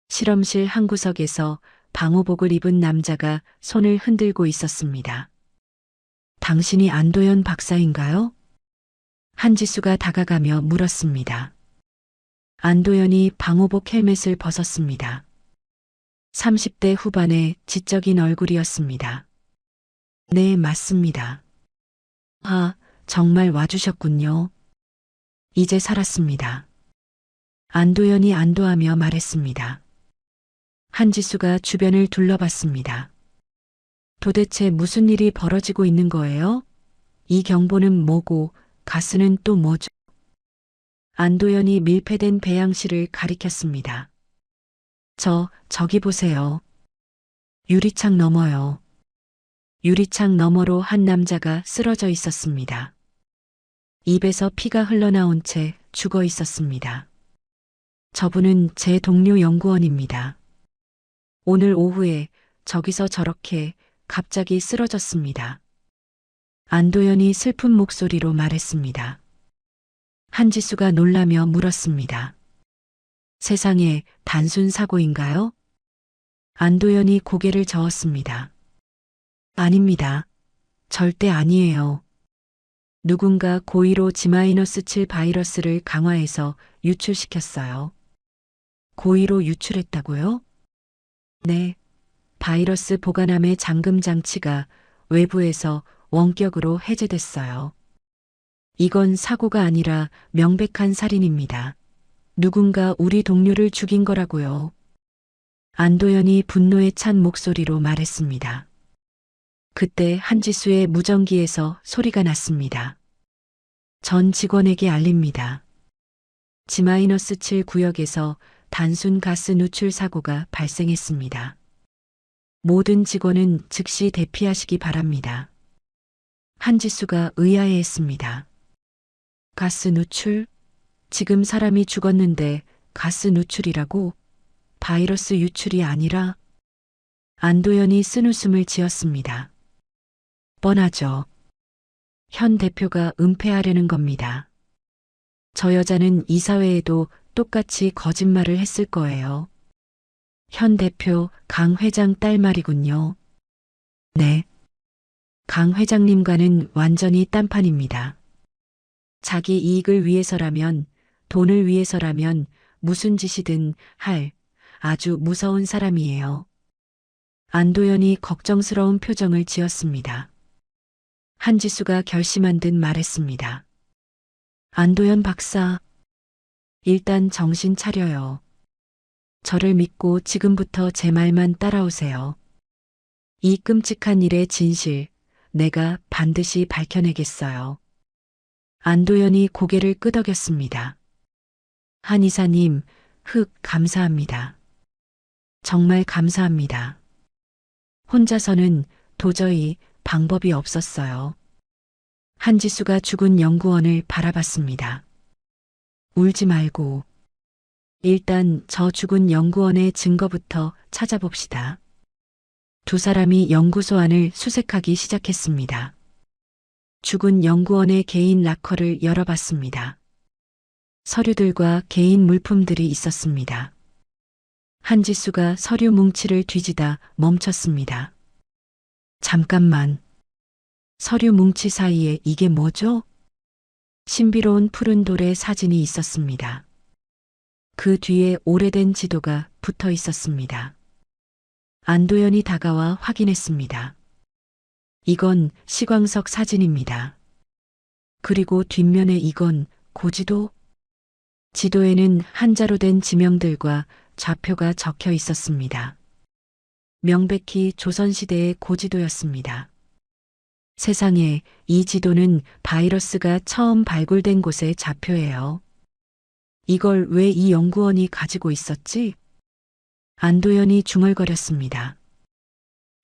실험실 한 구석에서 방호복을 입은 남자가 손을 흔들고 있었습니다. 당신이 안도현 박사인가요? 한지수가 다가가며 물었습니다. 안도현이 방호복 헬멧을 벗었습니다. 30대 후반의 지적인 얼굴이었습니다. 네, 맞습니다. 정말 와주셨군요. 이제 살았습니다. 안도현이 안도하며 말했습니다. 한지수가 주변을 둘러봤습니다. 도대체 무슨 일이 벌어지고 있는 거예요? 이 경보는 뭐고 가스는 또 뭐죠? 안도현이 밀폐된 배양실을 가리켰습니다. 저기 보세요. 유리창 너머요. 유리창 너머로 한 남자가 쓰러져 있었습니다. 입에서 피가 흘러나온 채 죽어 있었습니다. 저분은 제 동료 연구원입니다. 오늘 오후에 저기서 저렇게 갑자기 쓰러졌습니다. 안도연이 슬픈 목소리로 말했습니다. 한지수가 놀라며 물었습니다. 세상에 단순 사고인가요? 안도연이 고개를 저었습니다. 아닙니다. 절대 아니에요. 누군가 고의로 G-7 바이러스를 강화해서 유출시켰어요. 고의로 유출했다고요? 네. 바이러스 보관함의 잠금 장치가 외부에서 원격으로 해제됐어요. 이건 사고가 아니라 명백한 살인입니다. 누군가 우리 동료를 죽인 거라고요. 안도연이 분노에 찬 목소리로 말했습니다. 그때 한지수의 무전기에서 소리가 났습니다. 전 직원에게 알립니다. G-7 구역에서 단순 가스 누출 사고가 발생했습니다. 모든 직원은 즉시 대피하시기 바랍니다. 한지수가 의아해했습니다. 가스 누출? 지금 사람이 죽었는데 가스 누출이라고? 바이러스 유출이 아니라? 안도연이 쓴웃음을 지었습니다. 뻔하죠. 현 대표가 은폐하려는 겁니다. 저 여자는 이사회에도 똑같이 거짓말을 했을 거예요. 현 대표 강 회장 딸 말이군요. 네. 강 회장님과는 완전히 딴판입니다. 자기 이익을 위해서라면, 돈을 위해서라면 무슨 짓이든 할 아주 무서운 사람이에요. 안도연이 걱정스러운 표정을 지었습니다. 한지수가 결심한 듯 말했습니다. 안도연 박사, 일단 정신 차려요. 저를 믿고 지금부터 제 말만 따라오세요. 이 끔찍한 일의 진실, 내가 반드시 밝혀내겠어요. 안도연이 고개를 끄덕였습니다. 한 이사님, 감사합니다. 정말 감사합니다. 혼자서는 도저히 방법이 없었어요. 한지수가 죽은 연구원을 바라봤습니다. 울지 말고 일단 저 죽은 연구원의 증거부터 찾아봅시다. 두 사람이 연구소 안을 수색하기 시작했습니다. 죽은 연구원의 개인 락커를 열어봤습니다. 서류들과 개인 물품들이 있었습니다. 한지수가 서류 뭉치를 뒤지다 멈췄습니다. 잠깐만. 서류 뭉치 사이에 이게 뭐죠? 신비로운 푸른 돌의 사진이 있었습니다. 그 뒤에 오래된 지도가 붙어 있었습니다. 안도연이 다가와 확인했습니다. 이건 시광석 사진입니다. 그리고 뒷면에 이건 고지도? 지도에는 한자로 된 지명들과 좌표가 적혀 있었습니다. 명백히 조선시대의 고지도였습니다. 세상에, 이 지도는 바이러스가 처음 발굴된 곳의 좌표예요. 이걸 왜 이 연구원이 가지고 있었지? 안도연이 중얼거렸습니다.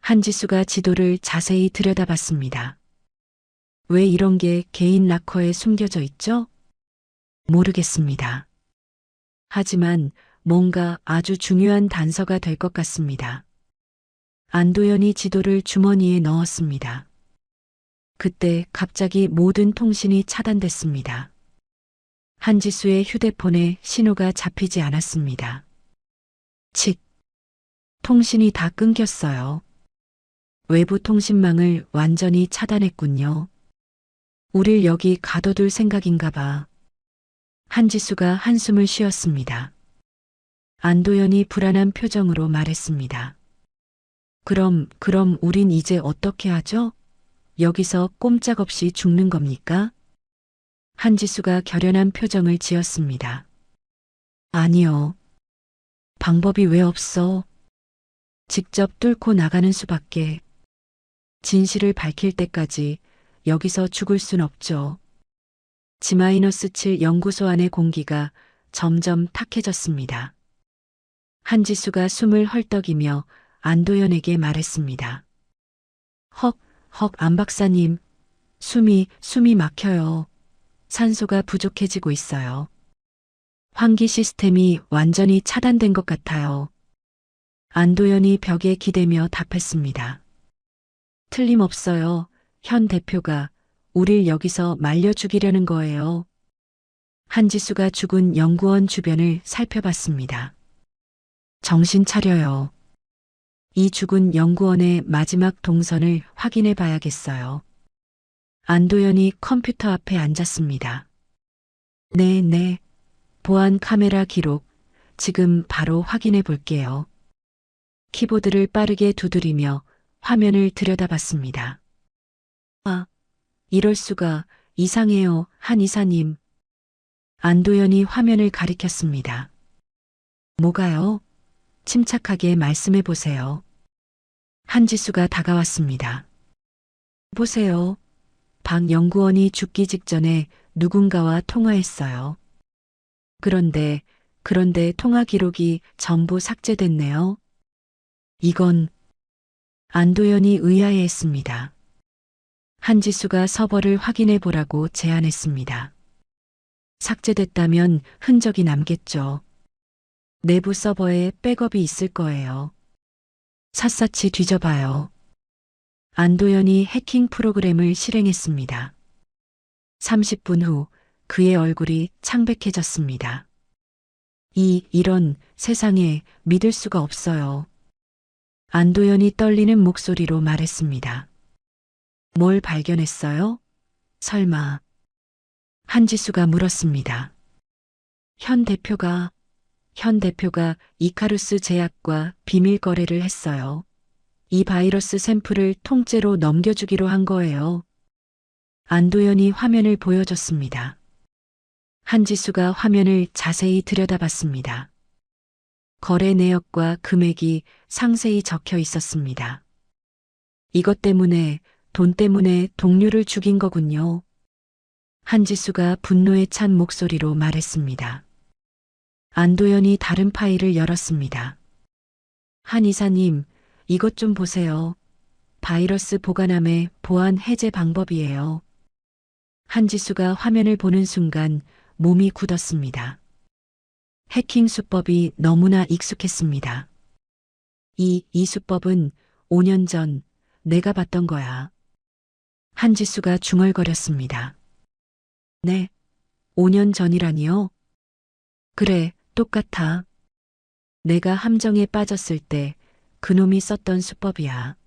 한지수가 지도를 자세히 들여다봤습니다. 왜 이런 게 개인 락커에 숨겨져 있죠? 모르겠습니다. 하지만 뭔가 아주 중요한 단서가 될 것 같습니다. 안도연이 지도를 주머니에 넣었습니다. 그때 갑자기 모든 통신이 차단됐습니다. 한지수의 휴대폰에 신호가 잡히지 않았습니다. 칙. 통신이 다 끊겼어요. 외부 통신망을 완전히 차단했군요. 우릴 여기 가둬둘 생각인가 봐. 한지수가 한숨을 쉬었습니다. 안도연이 불안한 표정으로 말했습니다. 그럼 우린 이제 어떻게 하죠? 여기서 꼼짝없이 죽는 겁니까? 한지수가 결연한 표정을 지었습니다. 아니요. 방법이 왜 없어? 직접 뚫고 나가는 수밖에. 진실을 밝힐 때까지 여기서 죽을 순 없죠. G-7 연구소 안의 공기가 점점 탁해졌습니다. 한지수가 숨을 헐떡이며 안도연에게 말했습니다. 헉, 헉, 안 박사님. 숨이 막혀요. 산소가 부족해지고 있어요. 환기 시스템이 완전히 차단된 것 같아요. 안도연이 벽에 기대며 답했습니다. 틀림없어요. 현 대표가 우릴 여기서 말려 죽이려는 거예요. 한지수가 죽은 연구원 주변을 살펴봤습니다. 정신 차려요. 이 죽은 연구원의 마지막 동선을 확인해 봐야겠어요. 안도연이 컴퓨터 앞에 앉았습니다. 네. 보안 카메라 기록 지금 바로 확인해 볼게요. 키보드를 빠르게 두드리며 화면을 들여다봤습니다. 아, 이럴 수가. 이상해요, 한 이사님. 안도연이 화면을 가리켰습니다. 뭐가요? 침착하게 말씀해 보세요. 한지수가 다가왔습니다. 보세요. 박 연구원이 죽기 직전에 누군가와 통화했어요. 그런데 통화 기록이 전부 삭제됐네요. 이건 안도연이 의아해했습니다. 한지수가 서버를 확인해 보라고 제안했습니다. 삭제됐다면 흔적이 남겠죠. 내부 서버에 백업이 있을 거예요. 샅샅이 뒤져봐요. 안도연이 해킹 프로그램을 실행했습니다. 30분 후 그의 얼굴이 창백해졌습니다. 이런 세상에 믿을 수가 없어요. 안도연이 떨리는 목소리로 말했습니다. 뭘 발견했어요? 설마. 한지수가 물었습니다. 현 대표가 이카루스 제약과 비밀 거래를 했어요. 이 바이러스 샘플을 통째로 넘겨주기로 한 거예요. 안도연이 화면을 보여줬습니다. 한지수가 화면을 자세히 들여다봤습니다. 거래 내역과 금액이 상세히 적혀 있었습니다. 이것 때문에, 돈 때문에 동료를 죽인 거군요. 한지수가 분노에 찬 목소리로 말했습니다. 안도연이 다른 파일을 열었습니다. 한 이사님, 이것 좀 보세요. 바이러스 보관함의 보안 해제 방법이에요. 한지수가 화면을 보는 순간 몸이 굳었습니다. 해킹 수법이 너무나 익숙했습니다. 이 수법은 5년 전 내가 봤던 거야. 한지수가 중얼거렸습니다. 네, 5년 전이라니요? 그래, 똑같아. 내가 함정에 빠졌을 때 그놈이 썼던 수법이야.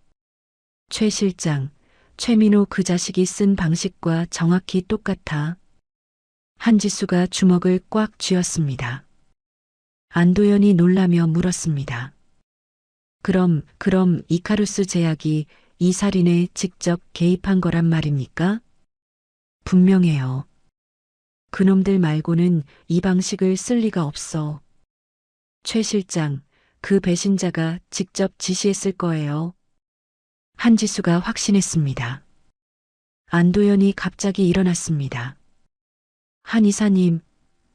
최 실장, 최민호 그 자식이 쓴 방식과 정확히 똑같아. 한지수가 주먹을 꽉 쥐었습니다. 안도연이 놀라며 물었습니다. 그럼 이카루스 제약이 이 살인에 직접 개입한 거란 말입니까? 분명해요. 그놈들 말고는 이 방식을 쓸 리가 없어. 최 실장, 그 배신자가 직접 지시했을 거예요. 한지수가 확신했습니다. 안도연이 갑자기 일어났습니다. 한 이사님,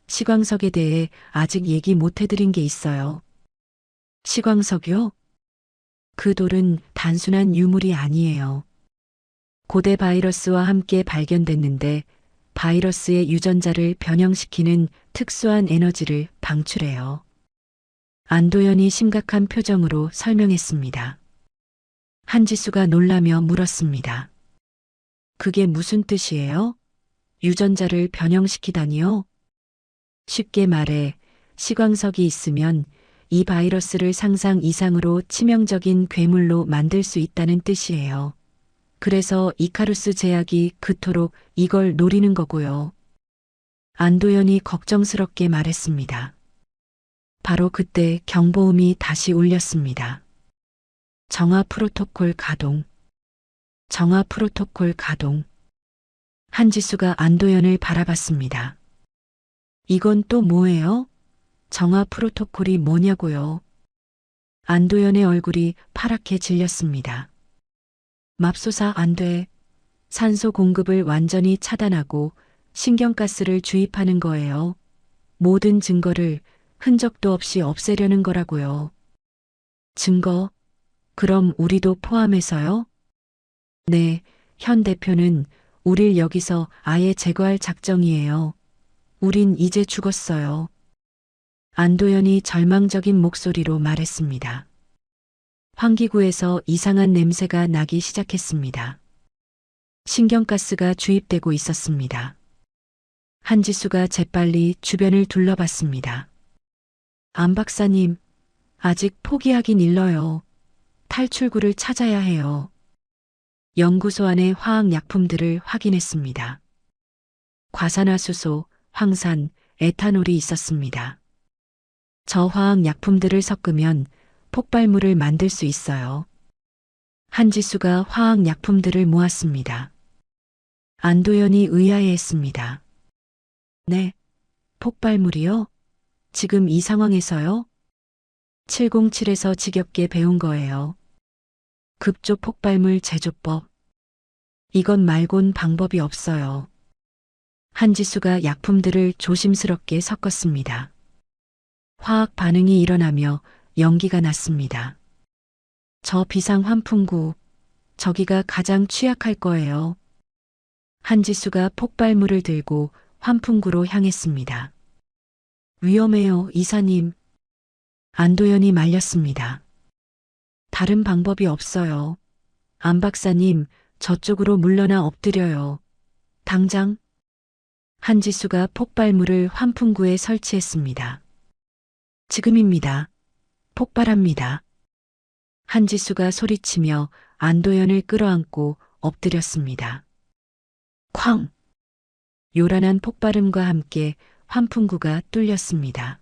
시광석에 대해 아직 얘기 못 해드린 게 있어요. 시광석이요? 그 돌은 단순한 유물이 아니에요. 고대 바이러스와 함께 발견됐는데 바이러스의 유전자를 변형시키는 특수한 에너지를 방출해요. 안도연이 심각한 표정으로 설명했습니다. 한지수가 놀라며 물었습니다. 그게 무슨 뜻이에요? 유전자를 변형시키다니요? 쉽게 말해 시광석이 있으면 이 바이러스를 상상 이상으로 치명적인 괴물로 만들 수 있다는 뜻이에요. 그래서 이카루스 제약이 그토록 이걸 노리는 거고요. 안도연이 걱정스럽게 말했습니다. 바로 그때 경보음이 다시 울렸습니다. 정화 프로토콜 가동. 정화 프로토콜 가동. 한지수가 안도연을 바라봤습니다. 이건 또 뭐예요? 정화 프로토콜이 뭐냐고요? 안도연의 얼굴이 파랗게 질렸습니다. 맙소사 안 돼. 산소 공급을 완전히 차단하고 신경가스를 주입하는 거예요. 모든 증거를 흔적도 없이 없애려는 거라고요. 증거? 그럼 우리도 포함해서요? 네, 현 대표는 우릴 여기서 아예 제거할 작정이에요. 우린 이제 죽었어요. 안도연이 절망적인 목소리로 말했습니다. 환기구에서 이상한 냄새가 나기 시작했습니다. 신경가스가 주입되고 있었습니다. 한지수가 재빨리 주변을 둘러봤습니다. 안 박사님, 아직 포기하긴 일러요. 탈출구를 찾아야 해요. 연구소 안의 화학약품들을 확인했습니다. 과산화수소, 황산, 에탄올이 있었습니다. 저 화학약품들을 섞으면 폭발물을 만들 수 있어요. 한지수가 화학약품들을 모았습니다. 안도연이 의아해했습니다. 네, 폭발물이요? 지금 이 상황에서요? 707에서 지겹게 배운 거예요. 급조 폭발물 제조법. 이건 말곤 방법이 없어요. 한지수가 약품들을 조심스럽게 섞었습니다. 화학 반응이 일어나며 연기가 났습니다. 저 비상 환풍구, 저기가 가장 취약할 거예요. 한지수가 폭발물을 들고 환풍구로 향했습니다. 위험해요, 이사님. 안도연이 말렸습니다. 다른 방법이 없어요. 안 박사님, 저쪽으로 물러나 엎드려요. 당장. 한지수가 폭발물을 환풍구에 설치했습니다. 지금입니다. 폭발합니다. 한지수가 소리치며 안도연을 끌어안고 엎드렸습니다. 쾅! 요란한 폭발음과 함께 환풍구가 뚫렸습니다.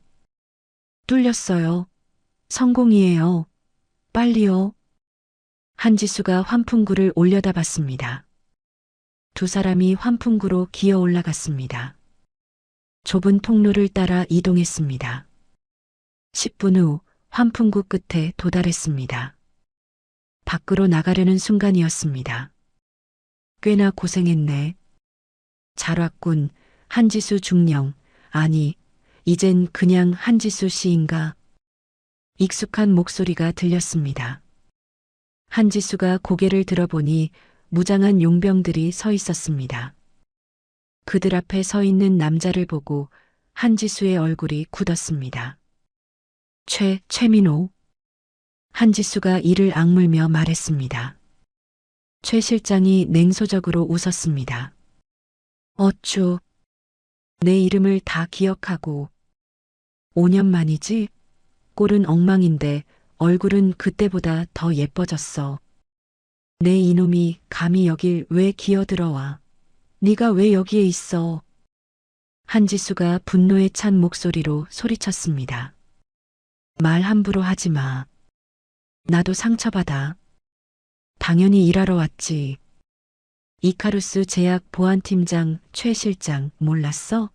뚫렸어요. 성공이에요. 빨리요. 한지수가 환풍구를 올려다봤습니다. 두 사람이 환풍구로 기어 올라갔습니다. 좁은 통로를 따라 이동했습니다. 10분 후 환풍구 끝에 도달했습니다. 밖으로 나가려는 순간이었습니다. 꽤나 고생했네. 잘 왔군. 한지수 중령. 아니, 이젠 그냥 한지수 씨인가? 익숙한 목소리가 들렸습니다. 한지수가 고개를 들어보니 무장한 용병들이 서 있었습니다. 그들 앞에 서 있는 남자를 보고 한지수의 얼굴이 굳었습니다. 최민호. 한지수가 이를 악물며 말했습니다. 최 실장이 냉소적으로 웃었습니다. 어쭈, 내 이름을 다 기억하고. 5년 만이지? 꼴은 엉망인데 얼굴은 그때보다 더 예뻐졌어. 내 이놈이 감히 여길 왜 기어들어와. 네가 왜 여기에 있어. 한지수가 분노에 찬 목소리로 소리쳤습니다. 말 함부로 하지 마. 나도 상처받아. 당연히 일하러 왔지. 이카루스 제약 보안팀장 최 실장 몰랐어?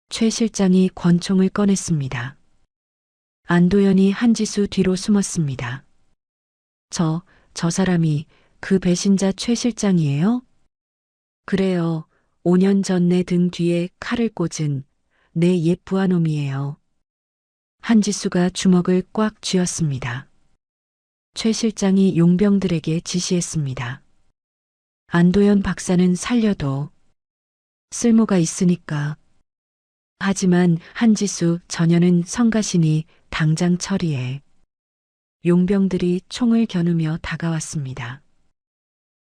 최 실장이 권총을 꺼냈습니다. 안도연이 한지수 뒤로 숨었습니다. 저 사람이 그 배신자 최 실장이에요? 그래요. 5년 전 내 등 뒤에 칼을 꽂은 내 옛 부하놈이에요. 한지수가 주먹을 꽉 쥐었습니다. 최 실장이 용병들에게 지시했습니다. 안도연 박사는 살려도 쓸모가 있으니까. 하지만 한지수 전혀는 성가시니 당장 처리해. 용병들이 총을 겨누며 다가왔습니다.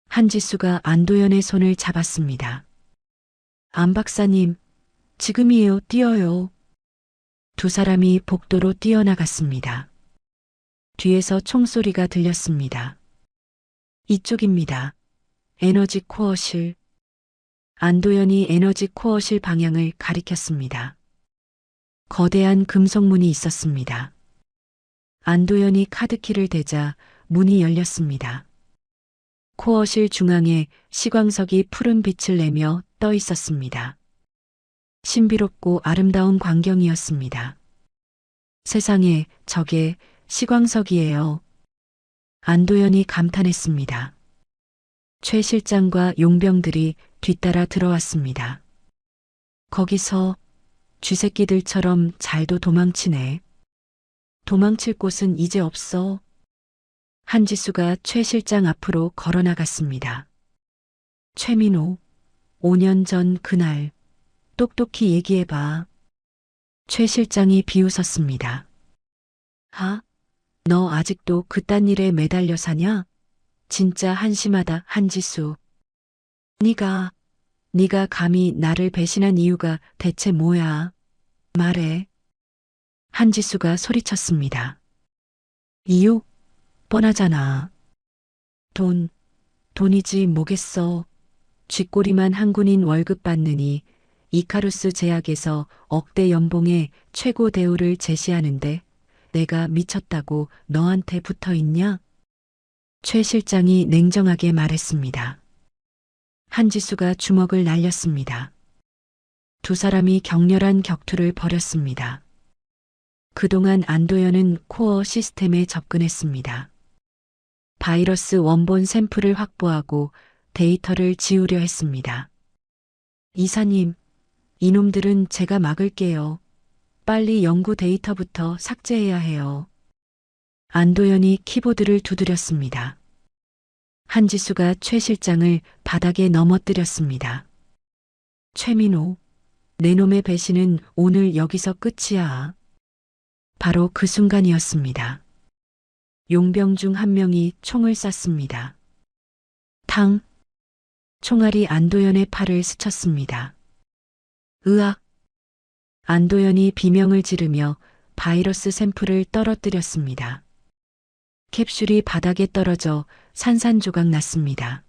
한지수가 안도연의 손을 잡았습니다. 안 박사님, 지금이에요. 뛰어요. 두 사람이 복도로 뛰어나갔습니다. 뒤에서 총소리가 들렸습니다. 이쪽입니다. 에너지 코어실. 안도연이 에너지 코어실 방향을 가리켰습니다. 거대한 금속문이 있었습니다. 안도연이 카드키를 대자 문이 열렸습니다. 코어실 중앙에 시광석이 푸른 빛을 내며 떠 있었습니다. 신비롭고 아름다운 광경이었습니다. 세상에, 저게 시광석이에요. 안도연이 감탄했습니다. 최 실장과 용병들이 뒤따라 들어왔습니다. 거기서 쥐새끼들처럼 잘도 도망치네. 도망칠 곳은 이제 없어. 한지수가 최 실장 앞으로 걸어 나갔습니다. 최민호, 5년 전 그날 똑똑히 얘기해봐. 최 실장이 비웃었습니다. 아, 너 아직도 그딴 일에 매달려 사냐? 진짜 한심하다, 한지수. 네가 감히 나를 배신한 이유가 대체 뭐야? 말해. 한지수가 소리쳤습니다. 이유? 뻔하잖아. 돈, 돈이지 뭐겠어. 쥐꼬리만 한 군인 월급 받느니 이카루스 제약에서 억대 연봉에 최고 대우를 제시하는데 내가 미쳤다고 너한테 붙어 있냐? 최 실장이 냉정하게 말했습니다. 한지수가 주먹을 날렸습니다. 두 사람이 격렬한 격투를 벌였습니다. 그동안 안도현은 코어 시스템에 접근했습니다. 바이러스 원본 샘플을 확보하고 데이터를 지우려 했습니다. 이사님, 이놈들은 제가 막을게요. 빨리 연구 데이터부터 삭제해야 해요. 안도현이 키보드를 두드렸습니다. 한지수가 최 실장을 바닥에 넘어뜨렸습니다. 최민호, 내 놈의 배신은 오늘 여기서 끝이야. 바로 그 순간이었습니다. 용병 중 한 명이 총을 쐈습니다. 탕! 총알이 안도현의 팔을 스쳤습니다. 으악! 안도현이 비명을 지르며 바이러스 샘플을 떨어뜨렸습니다. 캡슐이 바닥에 떨어져 산산조각 났습니다.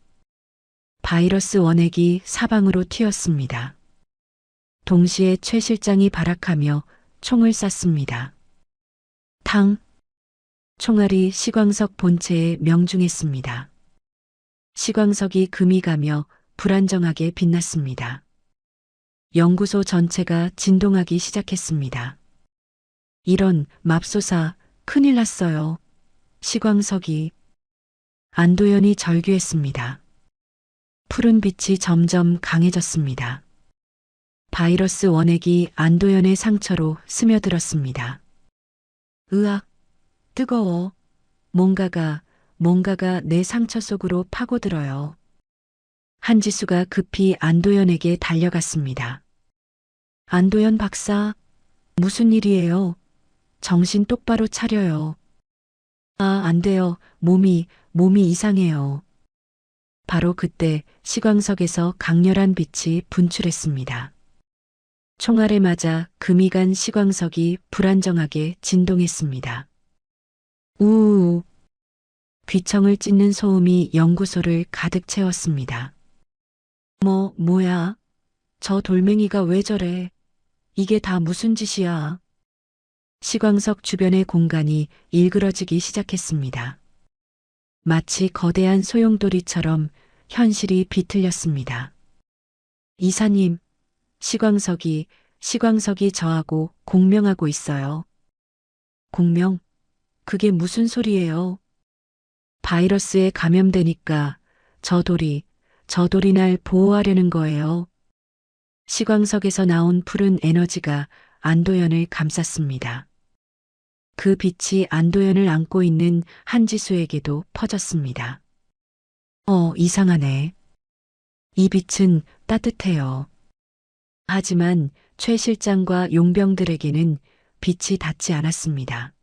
바이러스 원액이 사방으로 튀었습니다. 동시에 최 실장이 발악하며 총을 쐈습니다. 탕! 총알이 시광석 본체에 명중했습니다. 시광석이 금이 가며 불안정하게 빛났습니다. 연구소 전체가 진동하기 시작했습니다. 이런 맙소사, 큰일 났어요. 시광석이. 안도현이 절규했습니다. 푸른 빛이 점점 강해졌습니다. 바이러스 원액이 안도현의 상처로 스며들었습니다. 으악, 뜨거워. 뭔가가 내 상처 속으로 파고들어요. 한지수가 급히 안도현에게 달려갔습니다. 안도현 박사, 무슨 일이에요? 정신 똑바로 차려요. 아, 안 돼요. 몸이 이상해요. 바로 그때 시광석에서 강렬한 빛이 분출했습니다. 총알에 맞아 금이 간 시광석이 불안정하게 진동했습니다. 우우. 귀청을 찢는 소음이 연구소를 가득 채웠습니다. 뭐야? 저 돌멩이가 왜 저래? 이게 다 무슨 짓이야? 시광석 주변의 공간이 일그러지기 시작했습니다. 마치 거대한 소용돌이처럼 현실이 비틀렸습니다. 이사님, 시광석이 저하고 공명하고 있어요. 공명? 그게 무슨 소리예요? 바이러스에 감염되니까 저 돌이 날 보호하려는 거예요. 시광석에서 나온 푸른 에너지가 안도현을 감쌌습니다. 그 빛이 안도현을 안고 있는 한지수에게도 퍼졌습니다. 이상하네. 이 빛은 따뜻해요. 하지만 최 실장과 용병들에게는 빛이 닿지 않았습니다.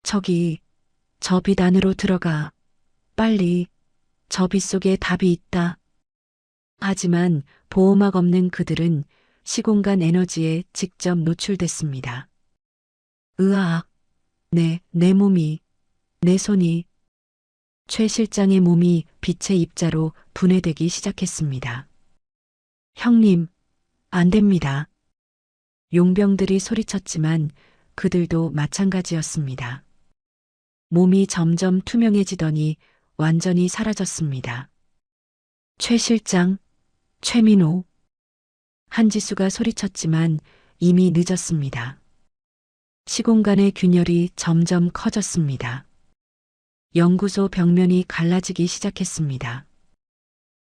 저기, 저 빛 안으로 들어가. 빨리. 저 빛 속에 답이 있다. 하지만 보호막 없는 그들은 시공간 에너지에 직접 노출됐습니다. 으악. 내 몸이, 내 손이. 최 실장의 몸이 빛의 입자로 분해되기 시작했습니다. 형님, 안 됩니다. 용병들이 소리쳤지만 그들도 마찬가지였습니다. 몸이 점점 투명해지더니 완전히 사라졌습니다. 최 실장, 최민호. 한지수가 소리쳤지만 이미 늦었습니다. 시공간의 균열이 점점 커졌습니다. 연구소 벽면이 갈라지기 시작했습니다.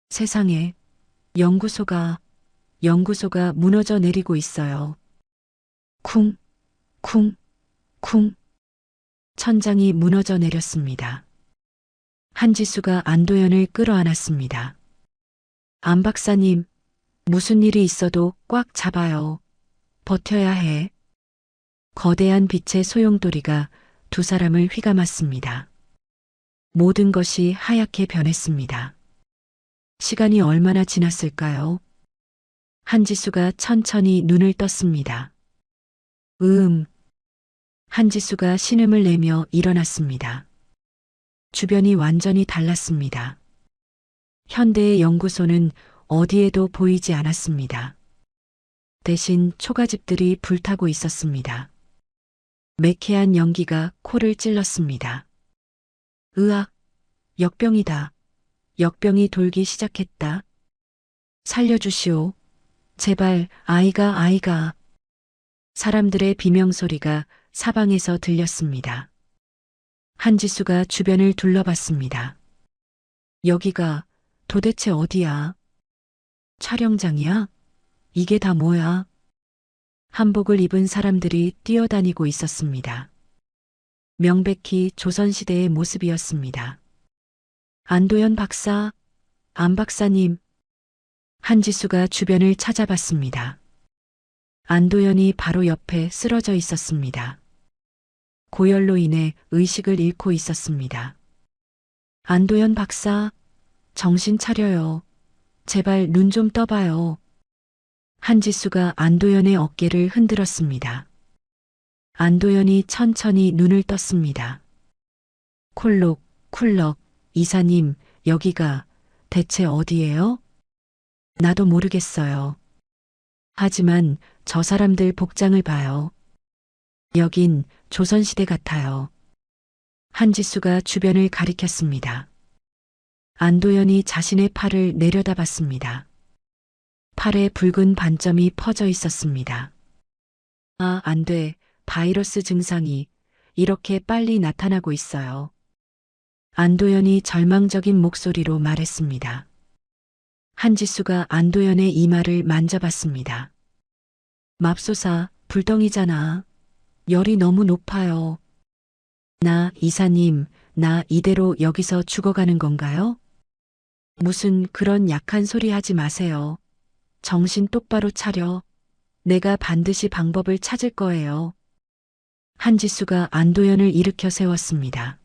세상에, 연구소가 무너져 내리고 있어요. 쿵, 쿵, 쿵. 천장이 무너져 내렸습니다. 한지수가 안도연을 끌어안았습니다. 안 박사님, 무슨 일이 있어도 꽉 잡아요. 버텨야 해. 거대한 빛의 소용돌이가 두 사람을 휘감았습니다. 모든 것이 하얗게 변했습니다. 시간이 얼마나 지났을까요? 한지수가 천천히 눈을 떴습니다. 한지수가 신음을 내며 일어났습니다. 주변이 완전히 달랐습니다. 현대의 연구소는 어디에도 보이지 않았습니다. 대신 초가집들이 불타고 있었습니다. 매캐한 연기가 코를 찔렀습니다. 으악, 역병이다. 역병이 돌기 시작했다. 살려주시오. 제발, 아이가. 사람들의 비명소리가 사방에서 들렸습니다. 한지수가 주변을 둘러봤습니다. 여기가 도대체 어디야? 촬영장이야? 이게 다 뭐야? 한복을 입은 사람들이 뛰어다니고 있었습니다. 명백히 조선시대의 모습이었습니다. 안도연 박사, 안 박사님. 한지수가 주변을 찾아봤습니다. 안도연이 바로 옆에 쓰러져 있었습니다. 고열로 인해 의식을 잃고 있었습니다. 안도연 박사, 정신 차려요. 제발 눈 좀 떠봐요. 한지수가 안도연의 어깨를 흔들었습니다. 안도연이 천천히 눈을 떴습니다. 콜록, 쿨럭, 이사님, 여기가 대체 어디예요? 나도 모르겠어요. 하지만 저 사람들 복장을 봐요. 여긴 조선시대 같아요. 한지수가 주변을 가리켰습니다. 안도연이 자신의 팔을 내려다봤습니다. 팔에 붉은 반점이 퍼져 있었습니다. 아, 안 돼. 바이러스 증상이 이렇게 빨리 나타나고 있어요. 안도연이 절망적인 목소리로 말했습니다. 한지수가 안도연의 이마를 만져봤습니다. 맙소사, 불덩이잖아. 열이 너무 높아요. 이사님, 나 이대로 여기서 죽어가는 건가요? 무슨 그런 약한 소리 하지 마세요. 정신 똑바로 차려. 내가 반드시 방법을 찾을 거예요. 한지수가 안도연을 일으켜 세웠습니다.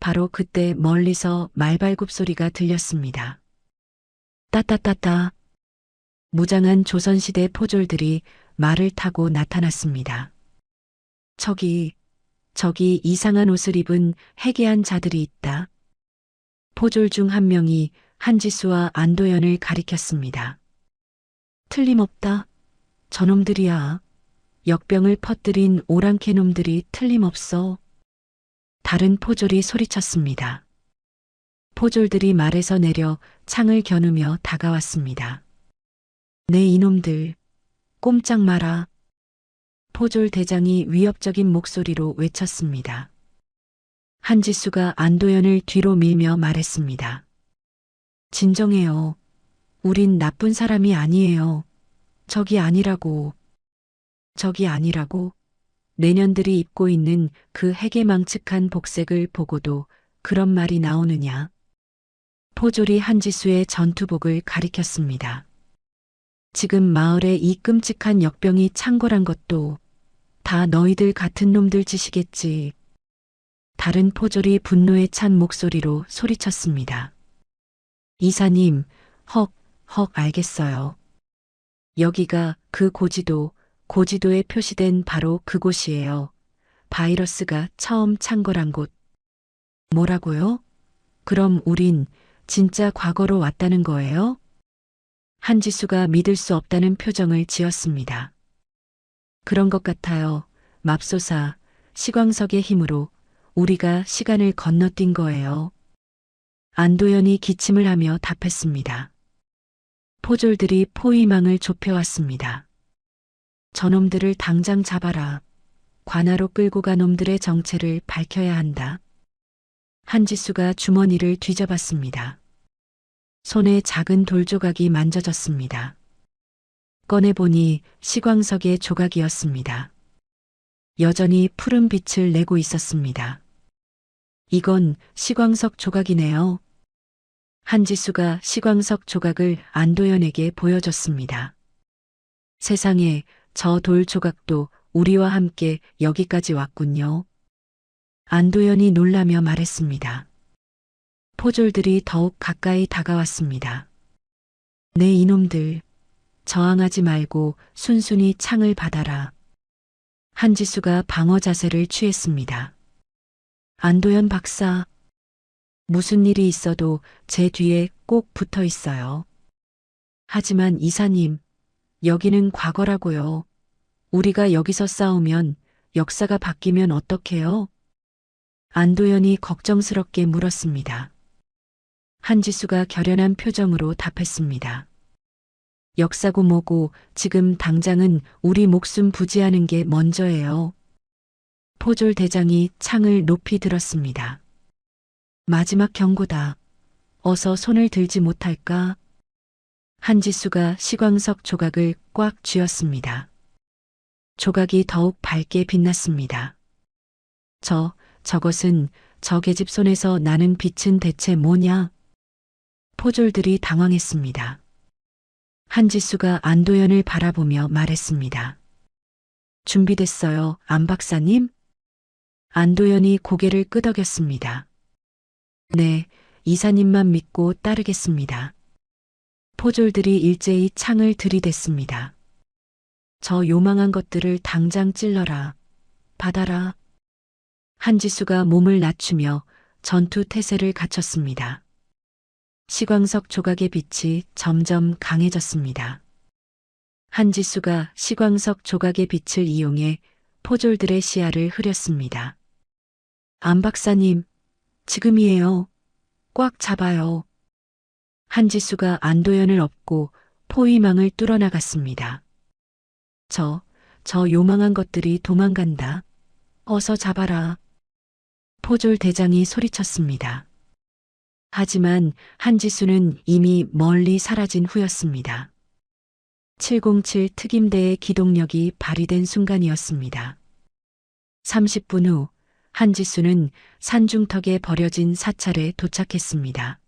바로 그때 멀리서 말발굽 소리가 들렸습니다. 따따따따. 무장한 조선시대 포졸들이 말을 타고 나타났습니다. 저기 이상한 옷을 입은 해괴한 자들이 있다. 포졸 중 한 명이 한지수와 안도연을 가리켰습니다. 틀림없다. 저놈들이야. 역병을 퍼뜨린 오랑캐 놈들이 틀림없어. 다른 포졸이 소리쳤습니다. 포졸들이 말에서 내려 창을 겨누며 다가왔습니다. 네 이놈들, 꼼짝 마라. 포졸 대장이 위협적인 목소리로 외쳤습니다. 한지수가 안도연을 뒤로 밀며 말했습니다. 진정해요. 우린 나쁜 사람이 아니에요. 저기 아니라고. 내년들이 입고 있는 그 해괴망측한 복색을 보고도 그런 말이 나오느냐. 포졸이 한지수의 전투복을 가리켰습니다. 지금 마을에 이 끔찍한 역병이 창궐한 것도 다 너희들 같은 놈들 짓이겠지. 다른 포졸이 분노에 찬 목소리로 소리쳤습니다. 이사님, 알겠어요. 여기가 그 고지도에 표시된 바로 그곳이에요. 바이러스가 처음 창궐한 곳. 뭐라고요? 그럼 우린 진짜 과거로 왔다는 거예요? 한지수가 믿을 수 없다는 표정을 지었습니다. 그런 것 같아요. 맙소사, 시광석의 힘으로 우리가 시간을 건너뛴 거예요. 안도연이 기침을 하며 답했습니다. 포졸들이 포위망을 좁혀왔습니다. 저놈들을 당장 잡아라. 관하로 끌고 간 놈들의 정체를 밝혀야 한다. 한지수가 주머니를 뒤져봤습니다. 손에 작은 돌조각이 만져졌습니다. 꺼내보니 시광석의 조각이었습니다. 여전히 푸른 빛을 내고 있었습니다. 이건 시광석 조각이네요. 한지수가 시광석 조각을 안도연에게 보여줬습니다. 세상에, 저 돌 조각도 우리와 함께 여기까지 왔군요. 안도연이 놀라며 말했습니다. 포졸들이 더욱 가까이 다가왔습니다. 네, 이놈들. 저항하지 말고 순순히 창을 받아라. 한지수가 방어 자세를 취했습니다. 안도연 박사, 무슨 일이 있어도 제 뒤에 꼭 붙어 있어요. 하지만 이사님, 여기는 과거라고요. 우리가 여기서 싸우면 역사가 바뀌면 어떡해요? 안도연이 걱정스럽게 물었습니다. 한지수가 결연한 표정으로 답했습니다. 역사고 뭐고 지금 당장은 우리 목숨 부지하는 게 먼저예요. 포졸 대장이 창을 높이 들었습니다. 마지막 경고다. 어서 손을 들지 못할까? 한지수가 시광석 조각을 꽉 쥐었습니다. 조각이 더욱 밝게 빛났습니다. 저것은 저 계집 손에서 나는 빛은 대체 뭐냐? 포졸들이 당황했습니다. 한지수가 안도연을 바라보며 말했습니다. 준비됐어요, 안 박사님? 안도연이 고개를 끄덕였습니다. 네, 이사님만 믿고 따르겠습니다. 포졸들이 일제히 창을 들이댔습니다. 저 요망한 것들을 당장 찔러라. 받아라. 한지수가 몸을 낮추며 전투 태세를 갖췄습니다. 시광석 조각의 빛이 점점 강해졌습니다. 한지수가 시광석 조각의 빛을 이용해 포졸들의 시야를 흐렸습니다. 안 박사님, 지금이에요. 꽉 잡아요. 한지수가 안도연을 업고 포위망을 뚫어나갔습니다. 저 요망한 것들이 도망간다. 어서 잡아라. 포졸 대장이 소리쳤습니다. 하지만 한지수는 이미 멀리 사라진 후였습니다. 707 특임대의 기동력이 발휘된 순간이었습니다. 30분 후 한지수는 산중턱에 버려진 사찰에 도착했습니다.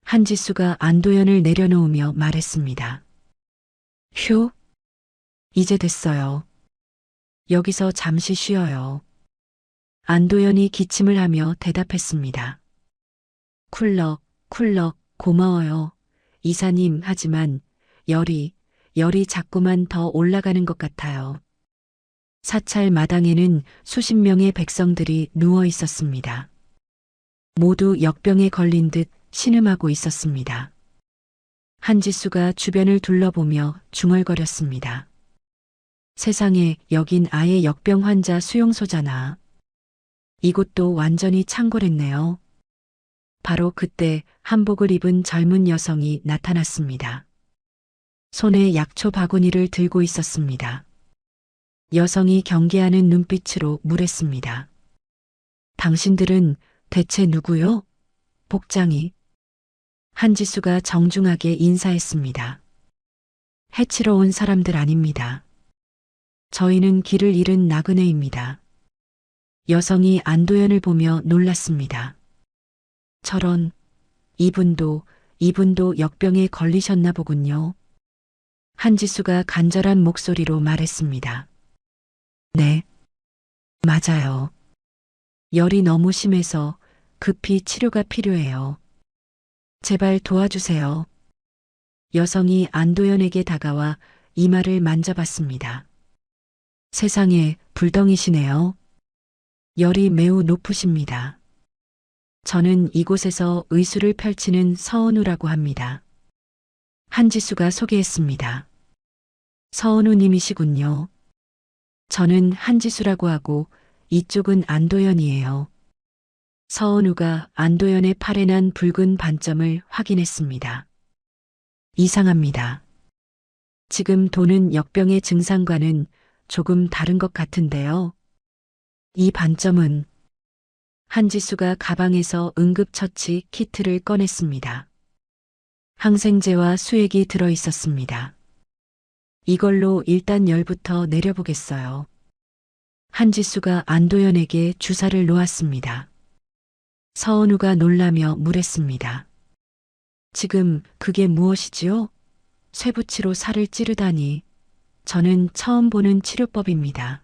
한지수가 안도연을 내려놓으며 말했습니다. 휴, 이제 됐어요. 여기서 잠시 쉬어요. 안도연이 기침을 하며 대답했습니다. 쿨럭 고마워요. 이사님, 하지만 열이 자꾸만 더 올라가는 것 같아요. 사찰 마당에는 수십 명의 백성들이 누워 있었습니다. 모두 역병에 걸린 듯 신음하고 있었습니다. 한지수가 주변을 둘러보며 중얼거렸습니다. 세상에, 여긴 아예 역병 환자 수용소잖아. 이곳도 완전히 창궐했네요. 바로 그때 한복을 입은 젊은 여성이 나타났습니다. 손에 약초 바구니를 들고 있었습니다. 여성이 경계하는 눈빛으로 물었습니다. 당신들은 대체 누구요? 복장이. 한지수가 정중하게 인사했습니다. 해치러 온 사람들 아닙니다. 저희는 길을 잃은 나그네입니다. 여성이 안도연을 보며 놀랐습니다. 저런, 이분도 역병에 걸리셨나 보군요. 한지수가 간절한 목소리로 말했습니다. 네, 맞아요. 열이 너무 심해서 급히 치료가 필요해요. 제발 도와주세요. 여성이 안도연에게 다가와 이마를 만져봤습니다. 세상에, 불덩이시네요. 열이 매우 높으십니다. 저는 이곳에서 의술을 펼치는 서은우라고 합니다. 한지수가 소개했습니다. 서은우님이시군요. 저는 한지수라고 하고 이쪽은 안도연이에요. 서은우가 안도연의 팔에 난 붉은 반점을 확인했습니다. 이상합니다. 지금 도는 역병의 증상과는 조금 다른 것 같은데요. 이 반점은. 한지수가 가방에서 응급처치 키트를 꺼냈습니다. 항생제와 수액이 들어 있었습니다. 이걸로 일단 열부터 내려보겠어요. 한지수가 안도연에게 주사를 놓았습니다. 서은우가 놀라며 물었습니다. 지금 그게 무엇이지요? 쇠붙이로 살을 찌르다니. 저는 처음 보는 치료법입니다.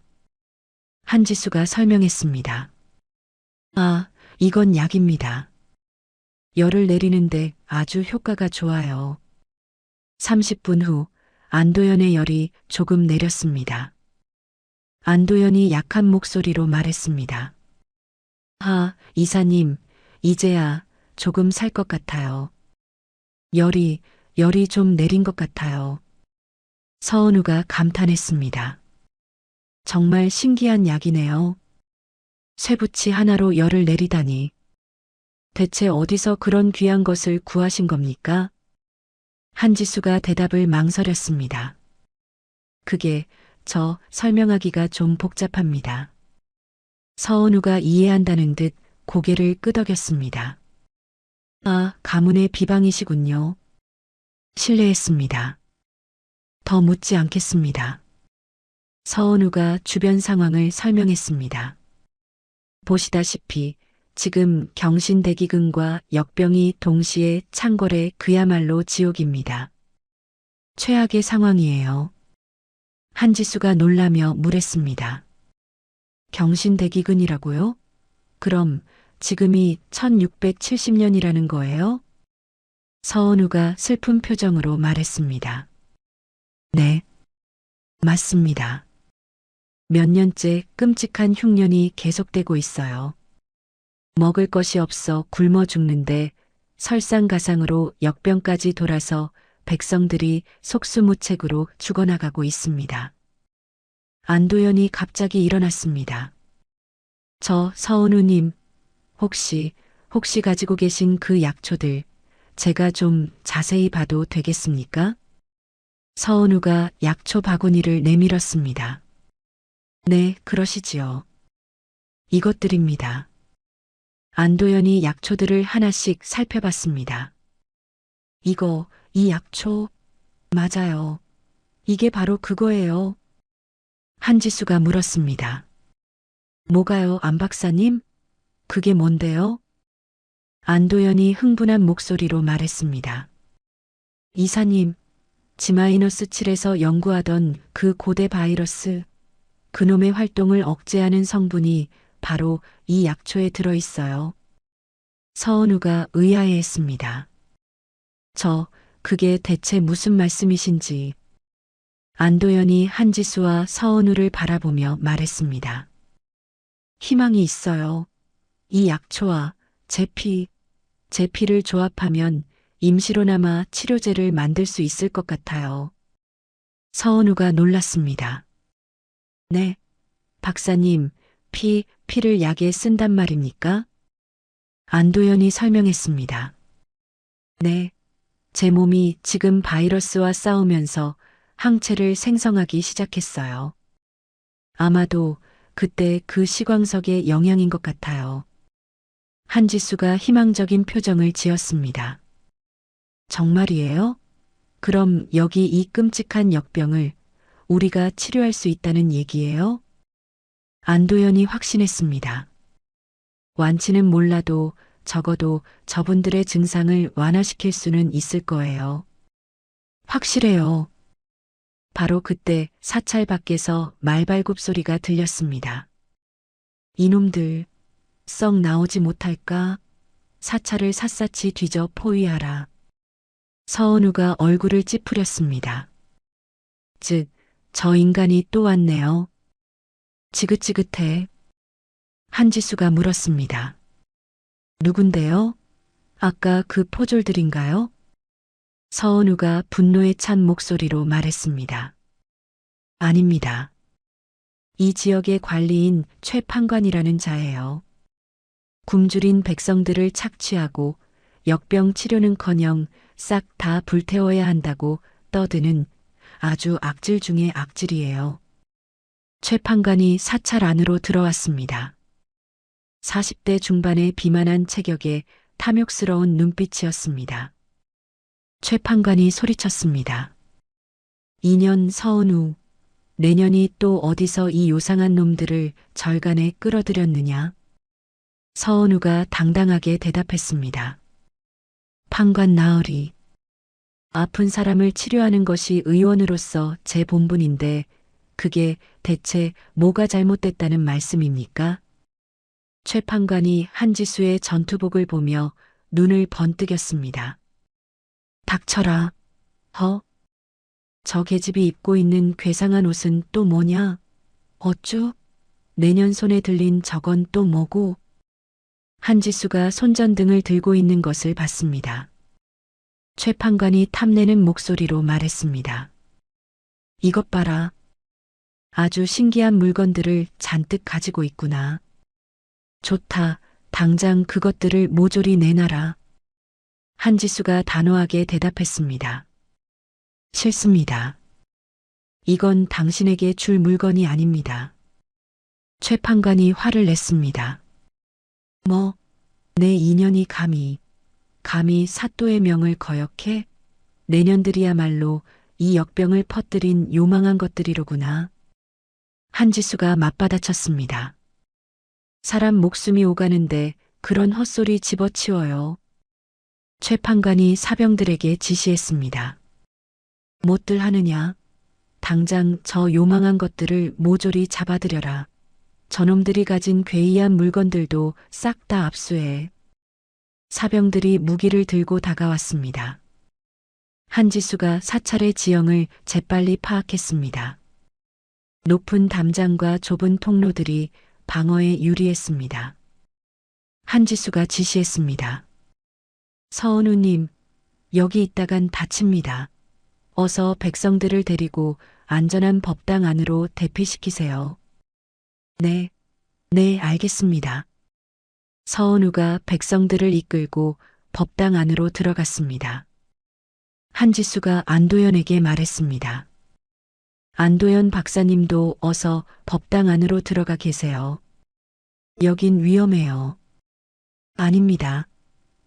한지수가 설명했습니다. 아, 이건 약입니다. 열을 내리는데 아주 효과가 좋아요. 30분 후 안도연의 열이 조금 내렸습니다. 안도연이 약한 목소리로 말했습니다. 아, 이사님, 이제야 조금 살 것 같아요. 열이 좀 내린 것 같아요. 서은우가 감탄했습니다. 정말 신기한 약이네요. 쇠붙이 하나로 열을 내리다니. 대체 어디서 그런 귀한 것을 구하신 겁니까? 한지수가 대답을 망설였습니다. 그게 설명하기가 좀 복잡합니다. 서은우가 이해한다는 듯 고개를 끄덕였습니다. 아, 가문의 비방이시군요. 실례했습니다. 더 묻지 않겠습니다. 서은우가 주변 상황을 설명했습니다. 보시다시피 지금 경신대기근과 역병이 동시에 창궐해 그야말로 지옥입니다. 최악의 상황이에요. 한지수가 놀라며 물었습니다. 경신대기근이라고요? 그럼 지금이 1670년이라는 거예요? 서은우가 슬픈 표정으로 말했습니다. 네, 맞습니다. 몇 년째 끔찍한 흉년이 계속되고 있어요. 먹을 것이 없어 굶어 죽는데 설상가상으로 역병까지 돌아서 백성들이 속수무책으로 죽어나가고 있습니다. 안도연이 갑자기 일어났습니다. 서은우님, 혹시 가지고 계신 그 약초들 제가 좀 자세히 봐도 되겠습니까? 서은우가 약초 바구니를 내밀었습니다. 네, 그러시지요. 이것들입니다. 안도연이 약초들을 하나씩 살펴봤습니다. 이 약초, 맞아요. 이게 바로 그거예요. 한지수가 물었습니다. 뭐가요, 안 박사님? 그게 뭔데요? 안도연이 흥분한 목소리로 말했습니다. 이사님, 지마이너스 7에서 연구하던 그 고대 바이러스, 그놈의 활동을 억제하는 성분이 바로 이 약초에 들어있어요. 서은우가 의아해했습니다. 그게 대체 무슨 말씀이신지. 안도연이 한지수와 서은우를 바라보며 말했습니다. 희망이 있어요. 이 약초와 제 피를 조합하면 임시로나마 치료제를 만들 수 있을 것 같아요. 서은우가 놀랐습니다. 네, 박사님, 피를 약에 쓴단 말입니까? 안도연이 설명했습니다. 네, 제 몸이 지금 바이러스와 싸우면서 항체를 생성하기 시작했어요. 아마도 그때 그 시광석의 영향인 것 같아요. 한지수가 희망적인 표정을 지었습니다. 정말이에요? 그럼 여기 이 끔찍한 역병을 우리가 치료할 수 있다는 얘기예요? 안도연이 확신했습니다. 완치는 몰라도 적어도 저분들의 증상을 완화시킬 수는 있을 거예요. 확실해요. 바로 그때 사찰 밖에서 말발굽 소리가 들렸습니다. 이놈들, 썩 나오지 못할까? 사찰을 샅샅이 뒤져 포위하라. 서은우가 얼굴을 찌푸렸습니다. 저 인간이 또 왔네요. 지긋지긋해. 한지수가 물었습니다. 누군데요? 아까 그 포졸들인가요? 서은우가 분노에 찬 목소리로 말했습니다. 아닙니다. 이 지역의 관리인 최판관이라는 자예요. 굶주린 백성들을 착취하고 역병 치료는커녕 싹 다 불태워야 한다고 떠드는 아주 악질 중의 악질이에요. 최판관이 사찰 안으로 들어왔습니다. 40대 중반의 비만한 체격에 탐욕스러운 눈빛이었습니다. 최판관이 소리쳤습니다. 2년 서은우, 내년이 또 어디서 이 요상한 놈들을 절간에 끌어들였느냐? 서은우가 당당하게 대답했습니다. 판관 나으리. 아픈 사람을 치료하는 것이 의원으로서 제 본분인데 그게 대체 뭐가 잘못됐다는 말씀입니까? 최 판관이 한지수의 전투복을 보며 눈을 번뜩였습니다. 닥쳐라. 저 계집이 입고 있는 괴상한 옷은 또 뭐냐? 어쭈? 내년 손에 들린 저건 또 뭐고? 한지수가 손전등을 들고 있는 것을 봤습니다. 최 판관이 탐내는 목소리로 말했습니다. 이것 봐라. 아주 신기한 물건들을 잔뜩 가지고 있구나. 좋다. 당장 그것들을 모조리 내놔라. 한지수가 단호하게 대답했습니다. 싫습니다. 이건 당신에게 줄 물건이 아닙니다. 최 판관이 화를 냈습니다. 내 인연이 감히 사또의 명을 거역해? 내년들이야말로 이 역병을 퍼뜨린 요망한 것들이로구나. 한지수가 맞받아쳤습니다. 사람 목숨이 오가는데 그런 헛소리 집어치워요. 최 판관이 사병들에게 지시했습니다. 못들 하느냐? 당장 저 요망한 것들을 모조리 잡아들여라. 저놈들이 가진 괴이한 물건들도 싹 다 압수해. 사병들이 무기를 들고 다가왔습니다. 한지수가 사찰의 지형을 재빨리 파악했습니다. 높은 담장과 좁은 통로들이 방어에 유리했습니다. 한지수가 지시했습니다. 서은우님, 여기 있다간 다칩니다. 어서 백성들을 데리고 안전한 법당 안으로 대피시키세요. 네, 알겠습니다. 서은우가 백성들을 이끌고 법당 안으로 들어갔습니다. 한지수가 안도연에게 말했습니다. 안도연 박사님도 어서 법당 안으로 들어가 계세요. 여긴 위험해요. 아닙니다.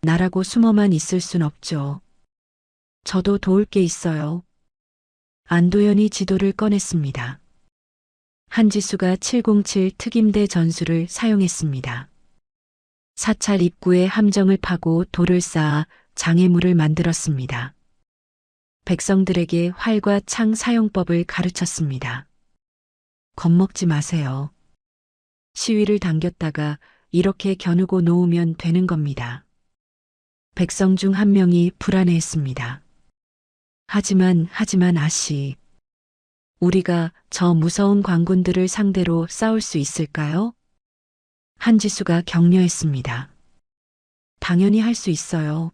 나라고 숨어만 있을 순 없죠. 저도 도울 게 있어요. 안도연이 지도를 꺼냈습니다. 한지수가 707 특임대 전술을 사용했습니다. 사찰 입구에 함정을 파고 돌을 쌓아 장애물을 만들었습니다. 백성들에게 활과 창 사용법을 가르쳤습니다. 겁먹지 마세요. 시위를 당겼다가 이렇게 겨누고 놓으면 되는 겁니다. 백성 중 한 명이 불안해했습니다. 하지만 아씨. 우리가 저 무서운 광군들을 상대로 싸울 수 있을까요? 한지수가 격려했습니다. 당연히 할 수 있어요.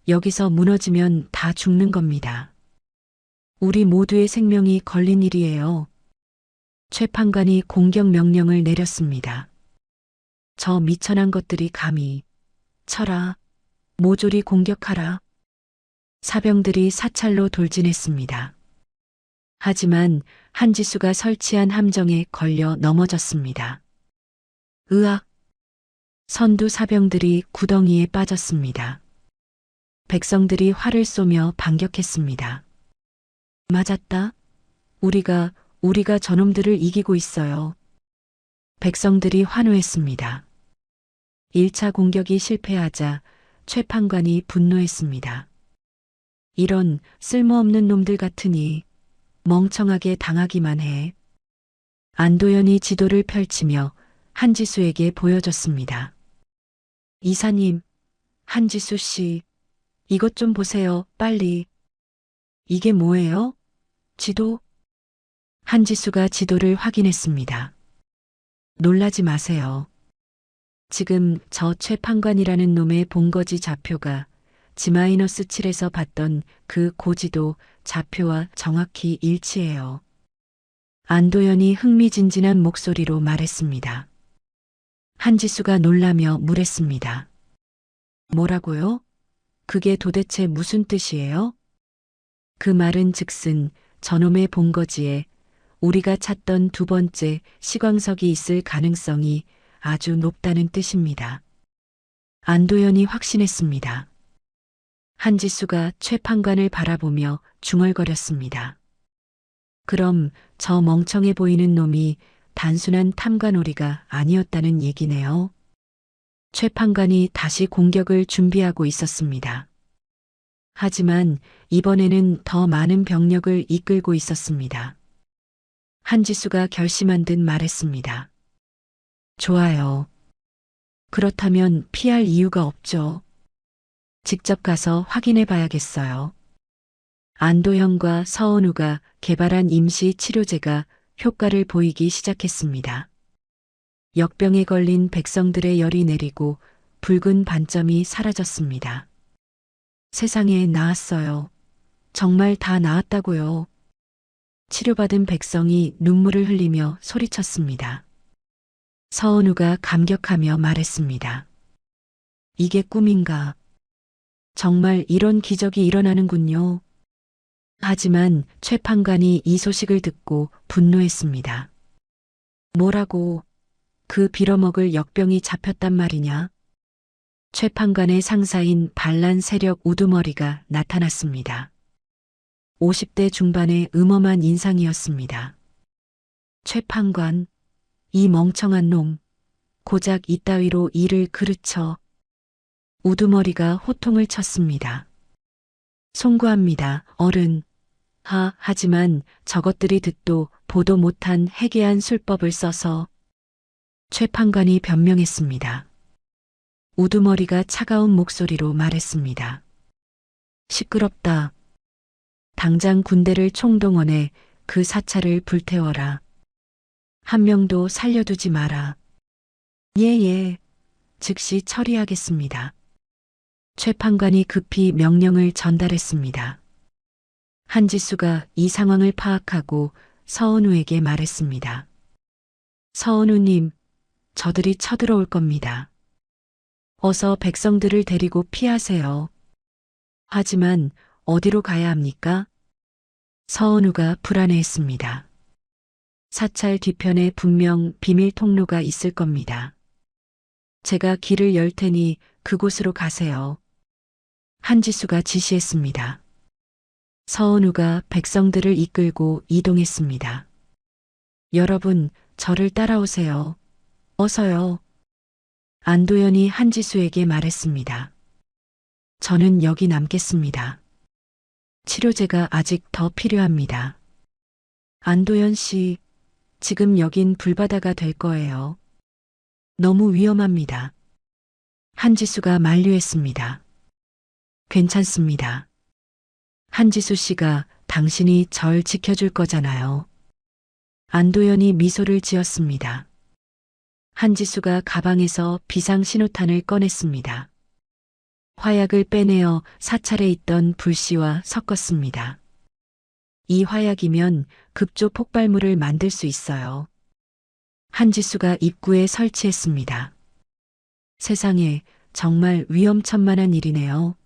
여기서 무너지면 다 죽는 겁니다. 우리 모두의 생명이 걸린 일이에요. 최 판관이 공격 명령을 내렸습니다. 저 미천한 것들이 감히 쳐라. 모조리 공격하라. 사병들이 사찰로 돌진했습니다. 하지만 한지수가 설치한 함정에 걸려 넘어졌습니다. 으악! 선두 사병들이 구덩이에 빠졌습니다. 백성들이 활을 쏘며 반격했습니다. 맞았다. 우리가 저놈들을 이기고 있어요. 백성들이 환호했습니다. 1차 공격이 실패하자 최 판관이 분노했습니다. 이런 쓸모없는 놈들 같으니 멍청하게 당하기만 해. 안도연이 지도를 펼치며 한지수에게 보여줬습니다. 이사님, 한지수 씨, 이것 좀 보세요, 빨리. 이게 뭐예요? 지도? 한지수가 지도를 확인했습니다. 놀라지 마세요. 지금 저 최 판관이라는 놈의 본거지 좌표가 G-7에서 봤던 그 고지도 좌표와 정확히 일치해요. 안도연이 흥미진진한 목소리로 말했습니다. 한지수가 놀라며 물었습니다. 뭐라고요? 그게 도대체 무슨 뜻이에요? 그 말은 즉슨 저놈의 본거지에 우리가 찾던 두 번째 시광석이 있을 가능성이 아주 높다는 뜻입니다. 안도연이 확신했습니다. 한지수가 최 판관을 바라보며 중얼거렸습니다. 그럼 저 멍청해 보이는 놈이 단순한 탐관오리가 아니었다는 얘기네요. 최판관이 다시 공격을 준비하고 있었습니다. 하지만 이번에는 더 많은 병력을 이끌고 있었습니다. 한지수가 결심한 듯 말했습니다. 좋아요. 그렇다면 피할 이유가 없죠. 직접 가서 확인해 봐야겠어요. 안도현과 서은우가 개발한 임시 치료제가 효과를 보이기 시작했습니다. 역병에 걸린 백성들의 열이 내리고 붉은 반점이 사라졌습니다. 세상에 나았어요. 정말 다 나았다고요. 치료받은 백성이 눈물을 흘리며 소리쳤습니다. 서은우가 감격하며 말했습니다. 이게 꿈인가? 정말 이런 기적이 일어나는군요. 하지만 최판관이 이 소식을 듣고 분노했습니다. 뭐라고? 그 빌어먹을 역병이 잡혔단 말이냐? 최판관의 상사인 반란 세력 우두머리가 나타났습니다. 50대 중반의 음험한 인상이었습니다. 최판관, 이 멍청한 놈, 고작 이따위로 일을 그르쳐. 우두머리가 호통을 쳤습니다. 송구합니다, 어른. 하지만 저것들이 듣도 보도 못한 해괴한 술법을 써서. 최판관이 변명했습니다. 우두머리가 차가운 목소리로 말했습니다. 시끄럽다. 당장 군대를 총동원해 그 사찰을 불태워라. 한 명도 살려두지 마라. 예. 즉시 처리하겠습니다. 최판관이 급히 명령을 전달했습니다. 한지수가 이 상황을 파악하고 서은우에게 말했습니다. 서은우님, 저들이 쳐들어올 겁니다. 어서 백성들을 데리고 피하세요. 하지만 어디로 가야 합니까? 서은우가 불안해했습니다. 사찰 뒤편에 분명 비밀 통로가 있을 겁니다. 제가 길을 열 테니 그곳으로 가세요. 한지수가 지시했습니다. 서은우가 백성들을 이끌고 이동했습니다. 여러분, 저를 따라오세요. 어서요. 안도현이 한지수에게 말했습니다. 저는 여기 남겠습니다. 치료제가 아직 더 필요합니다. 안도현 씨, 지금 여긴 불바다가 될 거예요. 너무 위험합니다. 한지수가 만류했습니다. 괜찮습니다. 한지수 씨가 당신이 절 지켜줄 거잖아요. 안도현이 미소를 지었습니다. 한지수가 가방에서 비상신호탄을 꺼냈습니다. 화약을 빼내어 사찰에 있던 불씨와 섞었습니다. 이 화약이면 급조 폭발물을 만들 수 있어요. 한지수가 입구에 설치했습니다. 세상에 정말 위험천만한 일이네요.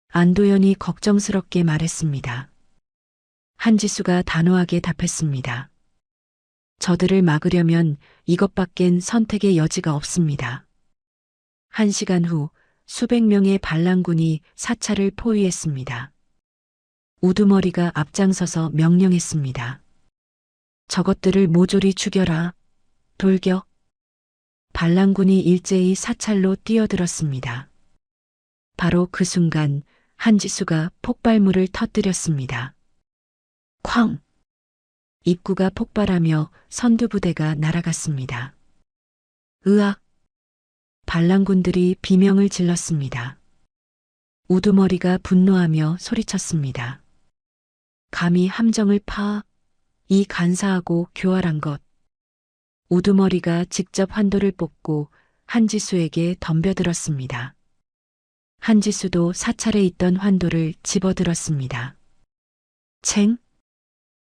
안도현이 걱정스럽게 말했습니다. 한지수가 단호하게 답했습니다. 저들을 막으려면 이것밖엔 선택의 여지가 없습니다. 1시간 후 수백 명의 반란군이 사찰을 포위했습니다. 우두머리가 앞장서서 명령했습니다. 저것들을 모조리 죽여라. 돌격. 반란군이 일제히 사찰로 뛰어들었습니다. 바로 그 순간 한지수가 폭발물을 터뜨렸습니다. 쾅! 입구가 폭발하며 선두부대가 날아갔습니다. 으악! 반란군들이 비명을 질렀습니다. 우두머리가 분노하며 소리쳤습니다. 감히 함정을 이 간사하고 교활한 것. 우두머리가 직접 환도를 뽑고 한지수에게 덤벼들었습니다. 한지수도 사찰에 있던 환도를 집어들었습니다. 챙!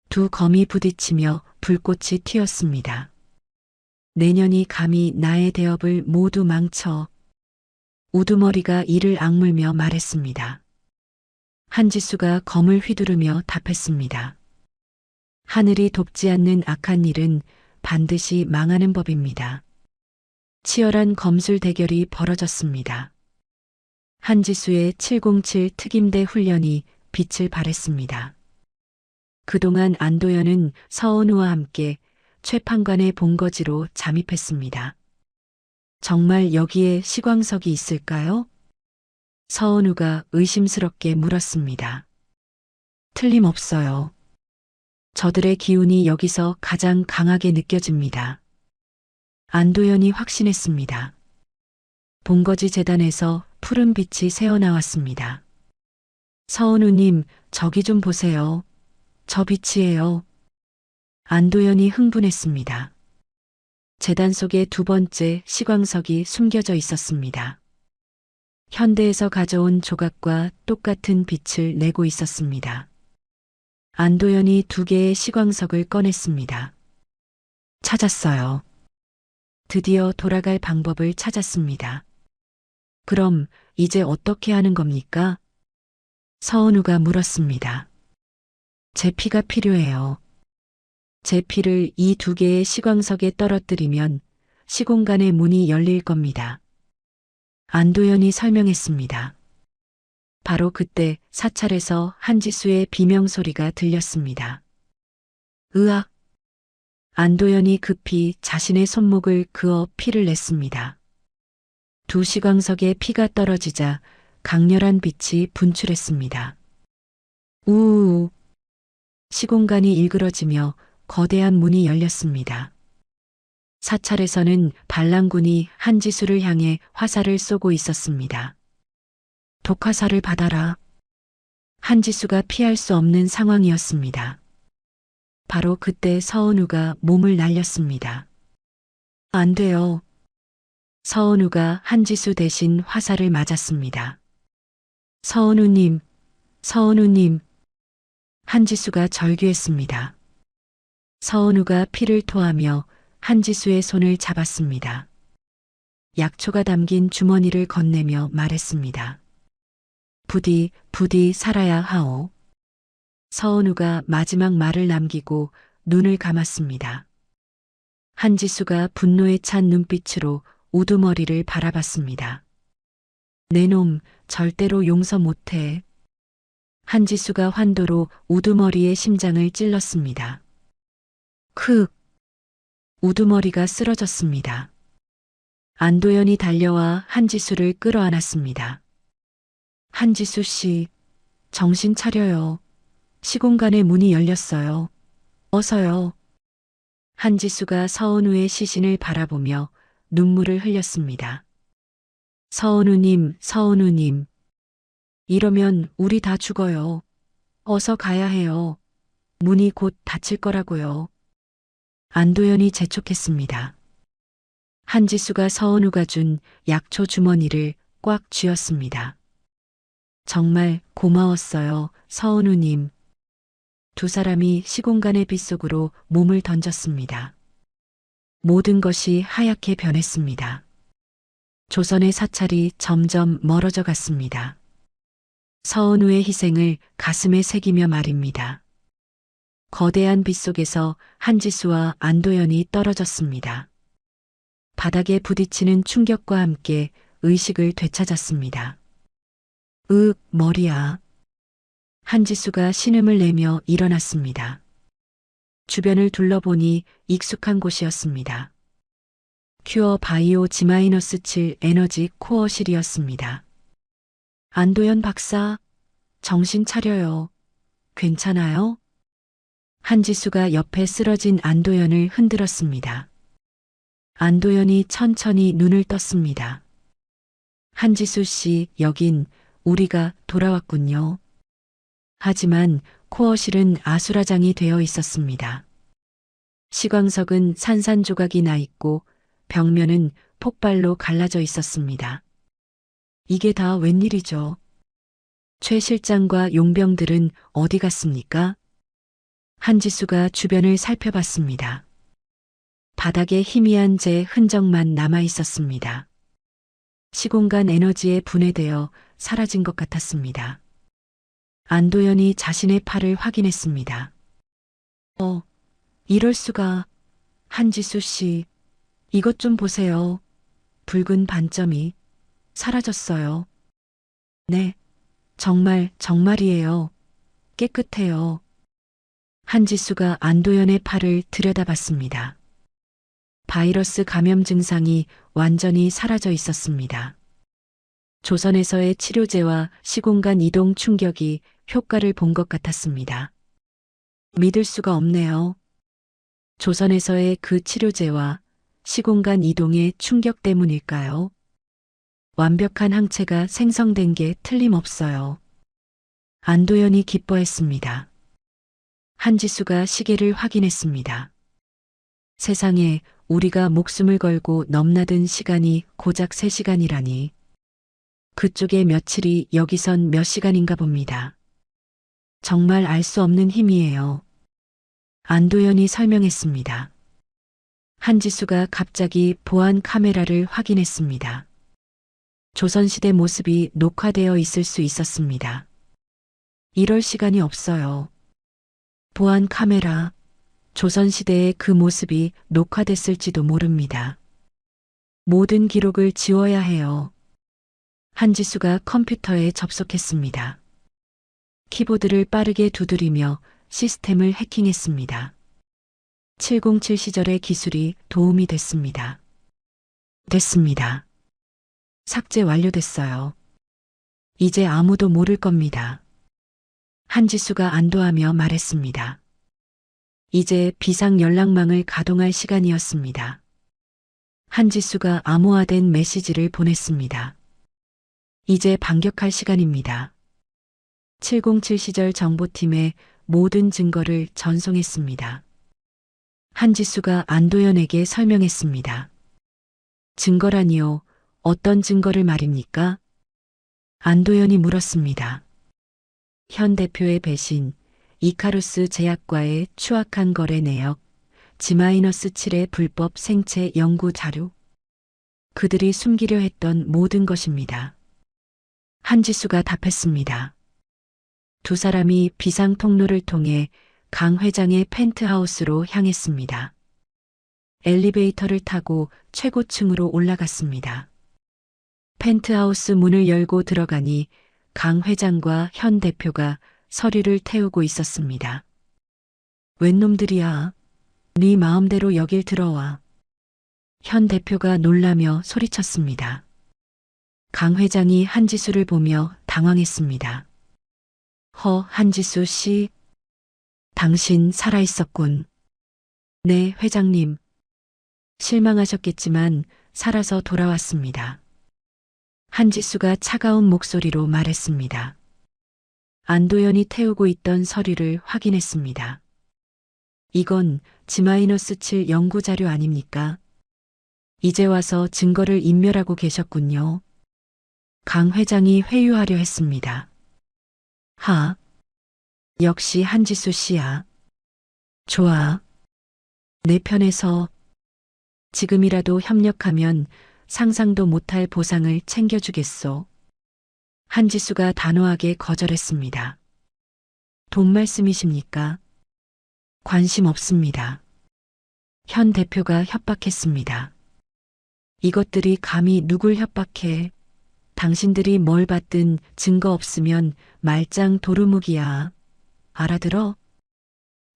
두 검이 부딪히며 불꽃이 튀었습니다. 내년이 감히 나의 대업을 모두 망쳐. 우두머리가 이를 악물며 말했습니다. 한지수가 검을 휘두르며 답했습니다. 하늘이 돕지 않는 악한 일은 반드시 망하는 법입니다. 치열한 검술 대결이 벌어졌습니다. 한지수의 707 특임대 훈련이 빛을 발했습니다. 그동안 안도현은 서은우와 함께 최판관의 본거지로 잠입했습니다. 정말 여기에 시광석이 있을까요? 서은우가 의심스럽게 물었습니다. 틀림없어요. 저들의 기운이 여기서 가장 강하게 느껴집니다. 안도연이 확신했습니다. 본거지 재단에서 푸른 빛이 새어나왔습니다. 서은우님, 저기 좀 보세요. 저 빛이에요. 안도연이 흥분했습니다. 재단 속에 두 번째 시광석이 숨겨져 있었습니다. 현대에서 가져온 조각과 똑같은 빛을 내고 있었습니다. 안도연이 두 개의 시광석을 꺼냈습니다. 찾았어요. 드디어 돌아갈 방법을 찾았습니다. 그럼 이제 어떻게 하는 겁니까? 서은우가 물었습니다. 제 피가 필요해요. 제 피를 이 두 개의 시광석에 떨어뜨리면 시공간의 문이 열릴 겁니다. 안도연이 설명했습니다. 바로 그때 사찰에서 한지수의 비명소리가 들렸습니다. 으악! 안도연이 급히 자신의 손목을 그어 피를 냈습니다. 두 시광석에 피가 떨어지자 강렬한 빛이 분출했습니다. 우우! 시공간이 일그러지며 거대한 문이 열렸습니다. 사찰에서는 반란군이 한지수를 향해 화살을 쏘고 있었습니다. 독화살을 받아라. 한지수가 피할 수 없는 상황이었습니다. 바로 그때 서은우가 몸을 날렸습니다. 안 돼요. 서은우가 한지수 대신 화살을 맞았습니다. 서은우님, 서은우님. 한지수가 절규했습니다. 서은우가 피를 토하며 한지수의 손을 잡았습니다. 약초가 담긴 주머니를 건네며 말했습니다. 부디, 부디 살아야 하오. 서은우가 마지막 말을 남기고 눈을 감았습니다. 한지수가 분노에 찬 눈빛으로 우두머리를 바라봤습니다. 내 놈 절대로 용서 못해. 한지수가 환도로 우두머리의 심장을 찔렀습니다. 크! 우두머리가 쓰러졌습니다. 안도연이 달려와 한지수를 끌어안았습니다. 한지수 씨, 정신 차려요. 시공간의 문이 열렸어요. 어서요. 한지수가 서은우의 시신을 바라보며 눈물을 흘렸습니다. 서은우님, 서은우님. 이러면 우리 다 죽어요. 어서 가야 해요. 문이 곧 닫힐 거라고요. 안도연이 재촉했습니다. 한지수가 서은우가 준 약초 주머니를 꽉 쥐었습니다. 정말 고마웠어요, 서은우님. 두 사람이 시공간의 빗속으로 몸을 던졌습니다. 모든 것이 하얗게 변했습니다. 조선의 사찰이 점점 멀어져 갔습니다. 서은우의 희생을 가슴에 새기며 말입니다. 거대한 빗속에서 한지수와 안도연이 떨어졌습니다. 바닥에 부딪히는 충격과 함께 의식을 되찾았습니다. 머리야. 한지수가 신음을 내며 일어났습니다. 주변을 둘러보니 익숙한 곳이었습니다. 큐어 바이오 G-7 에너지 코어실이었습니다. 안도연 박사, 정신 차려요. 괜찮아요? 한지수가 옆에 쓰러진 안도연을 흔들었습니다. 안도연이 천천히 눈을 떴습니다. 한지수 씨, 여긴 우리가 돌아왔군요. 하지만 코어실은 아수라장이 되어 있었습니다. 시광석은 산산조각이 나 있고 벽면은 폭발로 갈라져 있었습니다. 이게 다 웬일이죠? 최 실장과 용병들은 어디 갔습니까? 한지수가 주변을 살펴봤습니다. 바닥에 희미한 재 흔적만 남아 있었습니다. 시공간 에너지에 분해되어 사라진 것 같았습니다. 안도연이 자신의 팔을 확인했습니다. 이럴 수가. 한지수 씨, 이것 좀 보세요. 붉은 반점이 사라졌어요. 네, 정말이에요. 깨끗해요. 한지수가 안도연의 팔을 들여다봤습니다. 바이러스 감염 증상이 완전히 사라져 있었습니다. 조선에서의 치료제와 시공간 이동 충격이 효과를 본 것 같았습니다. 믿을 수가 없네요. 조선에서의 그 치료제와 시공간 이동의 충격 때문일까요? 완벽한 항체가 생성된 게 틀림없어요. 안도연이 기뻐했습니다. 한지수가 시계를 확인했습니다. 세상에 우리가 목숨을 걸고 넘나든 시간이 고작 3시간이라니. 그쪽의 며칠이 여기선 몇 시간인가 봅니다. 정말 알 수 없는 힘이에요. 안도연이 설명했습니다. 한지수가 갑자기 보안 카메라를 확인했습니다. 조선시대 모습이 녹화되어 있을 수 있었습니다. 이럴 시간이 없어요. 보안 카메라, 조선시대의 그 모습이 녹화됐을지도 모릅니다. 모든 기록을 지워야 해요. 한지수가 컴퓨터에 접속했습니다. 키보드를 빠르게 두드리며 시스템을 해킹했습니다. 707 시절의 기술이 도움이 됐습니다. 됐습니다. 삭제 완료됐어요. 이제 아무도 모를 겁니다. 한지수가 안도하며 말했습니다. 이제 비상 연락망을 가동할 시간이었습니다. 한지수가 암호화된 메시지를 보냈습니다. 이제 반격할 시간입니다. 707 시절 정보팀의 모든 증거를 전송했습니다. 한지수가 안도연에게 설명했습니다. 증거라니요? 어떤 증거를 말입니까? 안도연이 물었습니다. 현 대표의 배신, 이카루스 제약과의 추악한 거래 내역, G-7의 불법 생체 연구 자료. 그들이 숨기려 했던 모든 것입니다. 한지수가 답했습니다. 두 사람이 비상 통로를 통해 강 회장의 펜트하우스로 향했습니다. 엘리베이터를 타고 최고층으로 올라갔습니다. 펜트하우스 문을 열고 들어가니 강 회장과 현 대표가 서류를 태우고 있었습니다. 웬 놈들이야? 네 마음대로 여길 들어와. 현 대표가 놀라며 소리쳤습니다. 강 회장이 한지수를 보며 당황했습니다. 한지수 씨, 당신 살아있었군. 네, 회장님. 실망하셨겠지만 살아서 돌아왔습니다. 한지수가 차가운 목소리로 말했습니다. 안도연이 태우고 있던 서류를 확인했습니다. 이건 G-7 연구자료 아닙니까? 이제 와서 증거를 인멸하고 계셨군요. 강 회장이 회유하려 했습니다. 역시 한지수 씨야. 좋아. 내 편에서 지금이라도 협력하면 상상도 못할 보상을 챙겨주겠소. 한지수가 단호하게 거절했습니다. 돈 말씀이십니까? 관심 없습니다. 현 대표가 협박했습니다. 이것들이 감히 누굴 협박해? 당신들이 뭘 받든 증거 없으면 말짱 도루묵이야. 알아들어?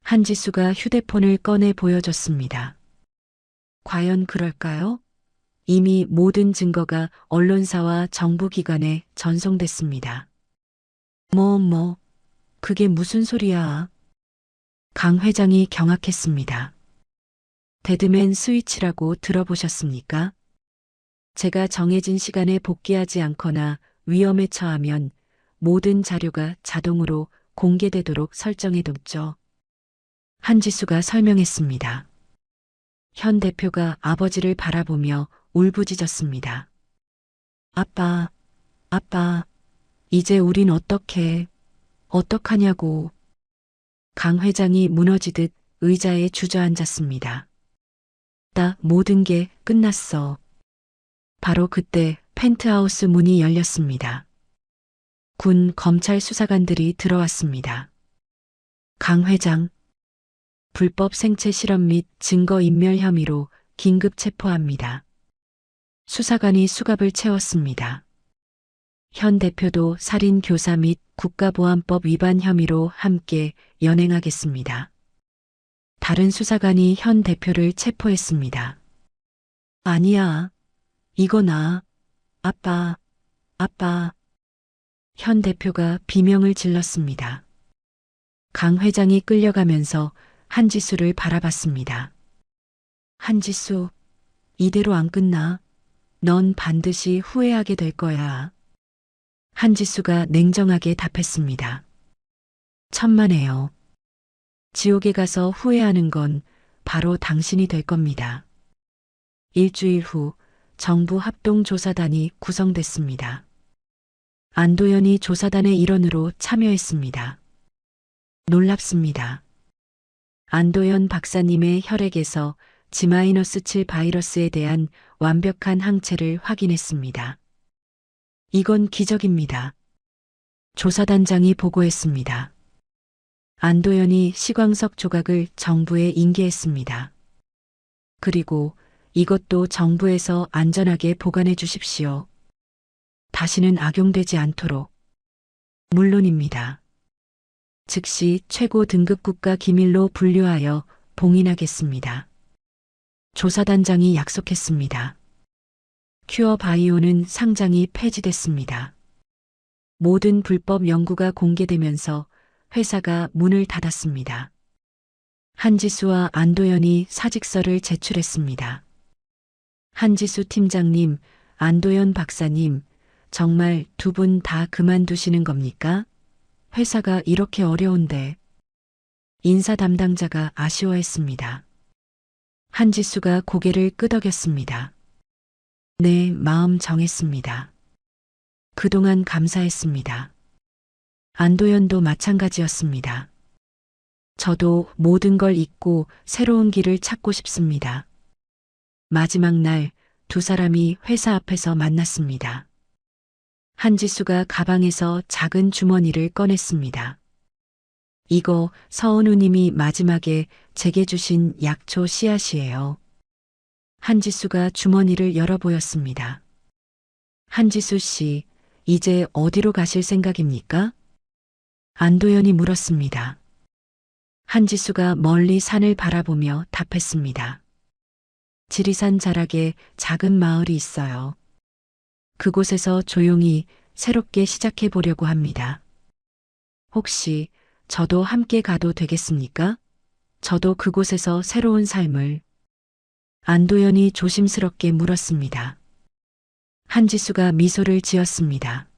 한지수가 휴대폰을 꺼내 보여줬습니다. 과연 그럴까요? 이미 모든 증거가 언론사와 정부기관에 전송됐습니다. 그게 무슨 소리야? 강 회장이 경악했습니다. 데드맨 스위치라고 들어보셨습니까? 제가 정해진 시간에 복귀하지 않거나 위험에 처하면 모든 자료가 자동으로 공개되도록 설정해뒀죠. 한지수가 설명했습니다. 현 대표가 아버지를 바라보며 울부짖었습니다. 아빠, 이제 우린 어떡하냐고. 강 회장이 무너지듯 의자에 주저앉았습니다. 모든 게 끝났어. 바로 그때 펜트하우스 문이 열렸습니다. 군 검찰 수사관들이 들어왔습니다. 강 회장, 불법 생체 실험 및 증거 인멸 혐의로 긴급 체포합니다. 수사관이 수갑을 채웠습니다. 현 대표도 살인 교사 및 국가보안법 위반 혐의로 함께 연행하겠습니다. 다른 수사관이 현 대표를 체포했습니다. 아니야. 이거 나. 아빠, 아빠. 현 대표가 비명을 질렀습니다. 강 회장이 끌려가면서 한지수를 바라봤습니다. 한지수, 이대로 안 끝나. 넌 반드시 후회하게 될 거야. 한지수가 냉정하게 답했습니다. 천만에요. 지옥에 가서 후회하는 건 바로 당신이 될 겁니다. 일주일 후 정부 합동조사단이 구성됐습니다. 안도연이 조사단의 일원으로 참여했습니다. 놀랍습니다. 안도연 박사님의 혈액에서 G-7 바이러스에 대한 완벽한 항체를 확인했습니다. 이건 기적입니다. 조사단장이 보고했습니다. 안도연이 시광석 조각을 정부에 인계했습니다. 그리고 이것도 정부에서 안전하게 보관해 주십시오. 다시는 악용되지 않도록. 물론입니다. 즉시 최고 등급 국가 기밀로 분류하여 봉인하겠습니다. 조사단장이 약속했습니다. 큐어 바이오는 상장이 폐지됐습니다. 모든 불법 연구가 공개되면서 회사가 문을 닫았습니다. 한지수와 안도연이 사직서를 제출했습니다. 한지수 팀장님, 안도연 박사님, 정말 두 분 다 그만두시는 겁니까? 회사가 이렇게 어려운데. 인사 담당자가 아쉬워했습니다. 한지수가 고개를 끄덕였습니다. 네, 마음 정했습니다. 그동안 감사했습니다. 안도연도 마찬가지였습니다. 저도 모든 걸 잊고 새로운 길을 찾고 싶습니다. 마지막 날 두 사람이 회사 앞에서 만났습니다. 한지수가 가방에서 작은 주머니를 꺼냈습니다. 이거 서은우님이 마지막에 제게 주신 약초 씨앗이에요. 한지수가 주머니를 열어 보였습니다. 한지수 씨, 이제 어디로 가실 생각입니까? 안도연이 물었습니다. 한지수가 멀리 산을 바라보며 답했습니다. 지리산 자락에 작은 마을이 있어요. 그곳에서 조용히 새롭게 시작해 보려고 합니다. 혹시 저도 함께 가도 되겠습니까? 저도 그곳에서 새로운 삶을. 안도연이 조심스럽게 물었습니다. 한지수가 미소를 지었습니다.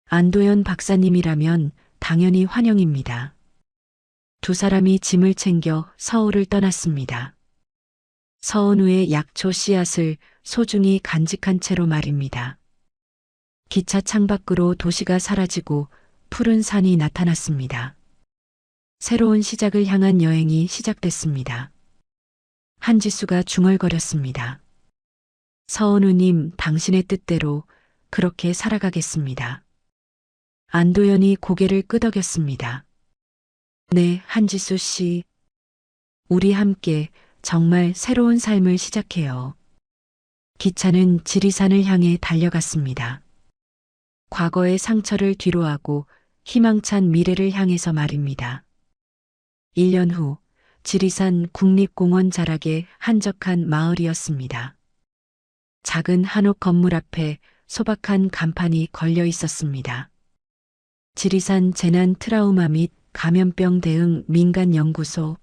안도연 박사님이라면 당연히 환영입니다. 두 사람이 짐을 챙겨 서울을 떠났습니다. 서은우의 약초 씨앗을 소중히 간직한 채로 말입니다. 기차 창밖으로 도시가 사라지고 푸른 산이 나타났습니다. 새로운 시작을 향한 여행이 시작됐습니다. 한지수가 중얼거렸습니다. 서은우님, 당신의 뜻대로 그렇게 살아가겠습니다. 안도연이 고개를 끄덕였습니다. 네, 한지수 씨. 우리 함께 정말 새로운 삶을 시작해요. 기차는 지리산을 향해 달려갔습니다. 과거의 상처를 뒤로하고 희망찬 미래를 향해서 말입니다. 1년 후 지리산 국립공원 자락의 한적한 마을이었습니다. 작은 한옥 건물 앞에 소박한 간판이 걸려 있었습니다. 지리산 재난 트라우마 및 감염병 대응 민간연구소.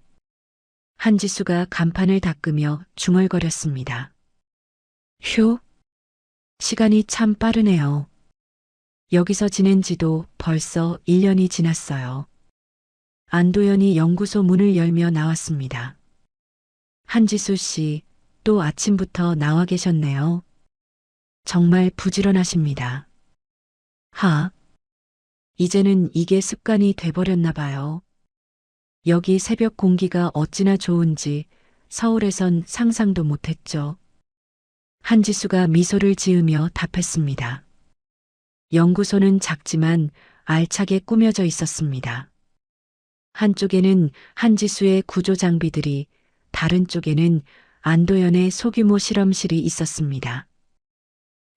한지수가 간판을 닦으며 중얼거렸습니다. 휴, 시간이 참 빠르네요. 여기서 지낸 지도 벌써 1년이 지났어요. 안도연이 연구소 문을 열며 나왔습니다. 한지수 씨, 또 아침부터 나와 계셨네요. 정말 부지런하십니다. 이제는 이게 습관이 돼버렸나 봐요. 여기 새벽 공기가 어찌나 좋은지 서울에선 상상도 못했죠. 한지수가 미소를 지으며 답했습니다. 연구소는 작지만 알차게 꾸며져 있었습니다. 한쪽에는 한지수의 구조 장비들이, 다른 쪽에는 안도연의 소규모 실험실이 있었습니다.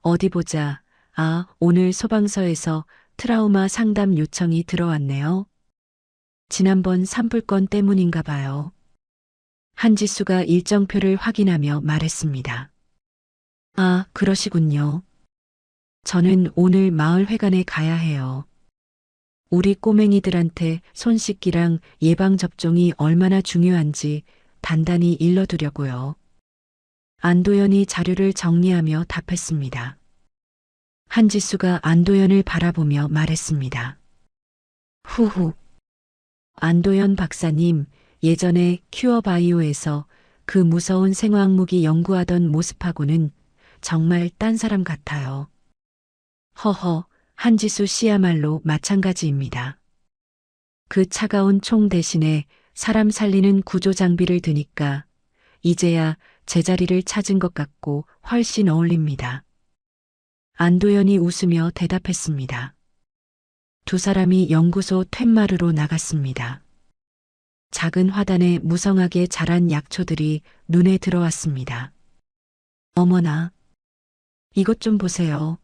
어디 보자. 오늘 소방서에서 트라우마 상담 요청이 들어왔네요. 지난번 산불건 때문인가 봐요. 한지수가 일정표를 확인하며 말했습니다. 아, 그러시군요. 저는 오늘 마을회관에 가야 해요. 우리 꼬맹이들한테 손 씻기랑 예방접종이 얼마나 중요한지 단단히 일러두려고요. 안도연이 자료를 정리하며 답했습니다. 한지수가 안도연을 바라보며 말했습니다. 후후. 안도연 박사님, 예전에 큐어바이오에서 그 무서운 생화학무기 연구하던 모습하고는 정말 딴 사람 같아요. 허허, 한지수 씨야말로 마찬가지입니다. 그 차가운 총 대신에 사람 살리는 구조 장비를 드니까 이제야 제자리를 찾은 것 같고 훨씬 어울립니다. 안도연이 웃으며 대답했습니다. 두 사람이 연구소 툇마루로 나갔습니다. 작은 화단에 무성하게 자란 약초들이 눈에 들어왔습니다. 어머나, 이것 좀 보세요.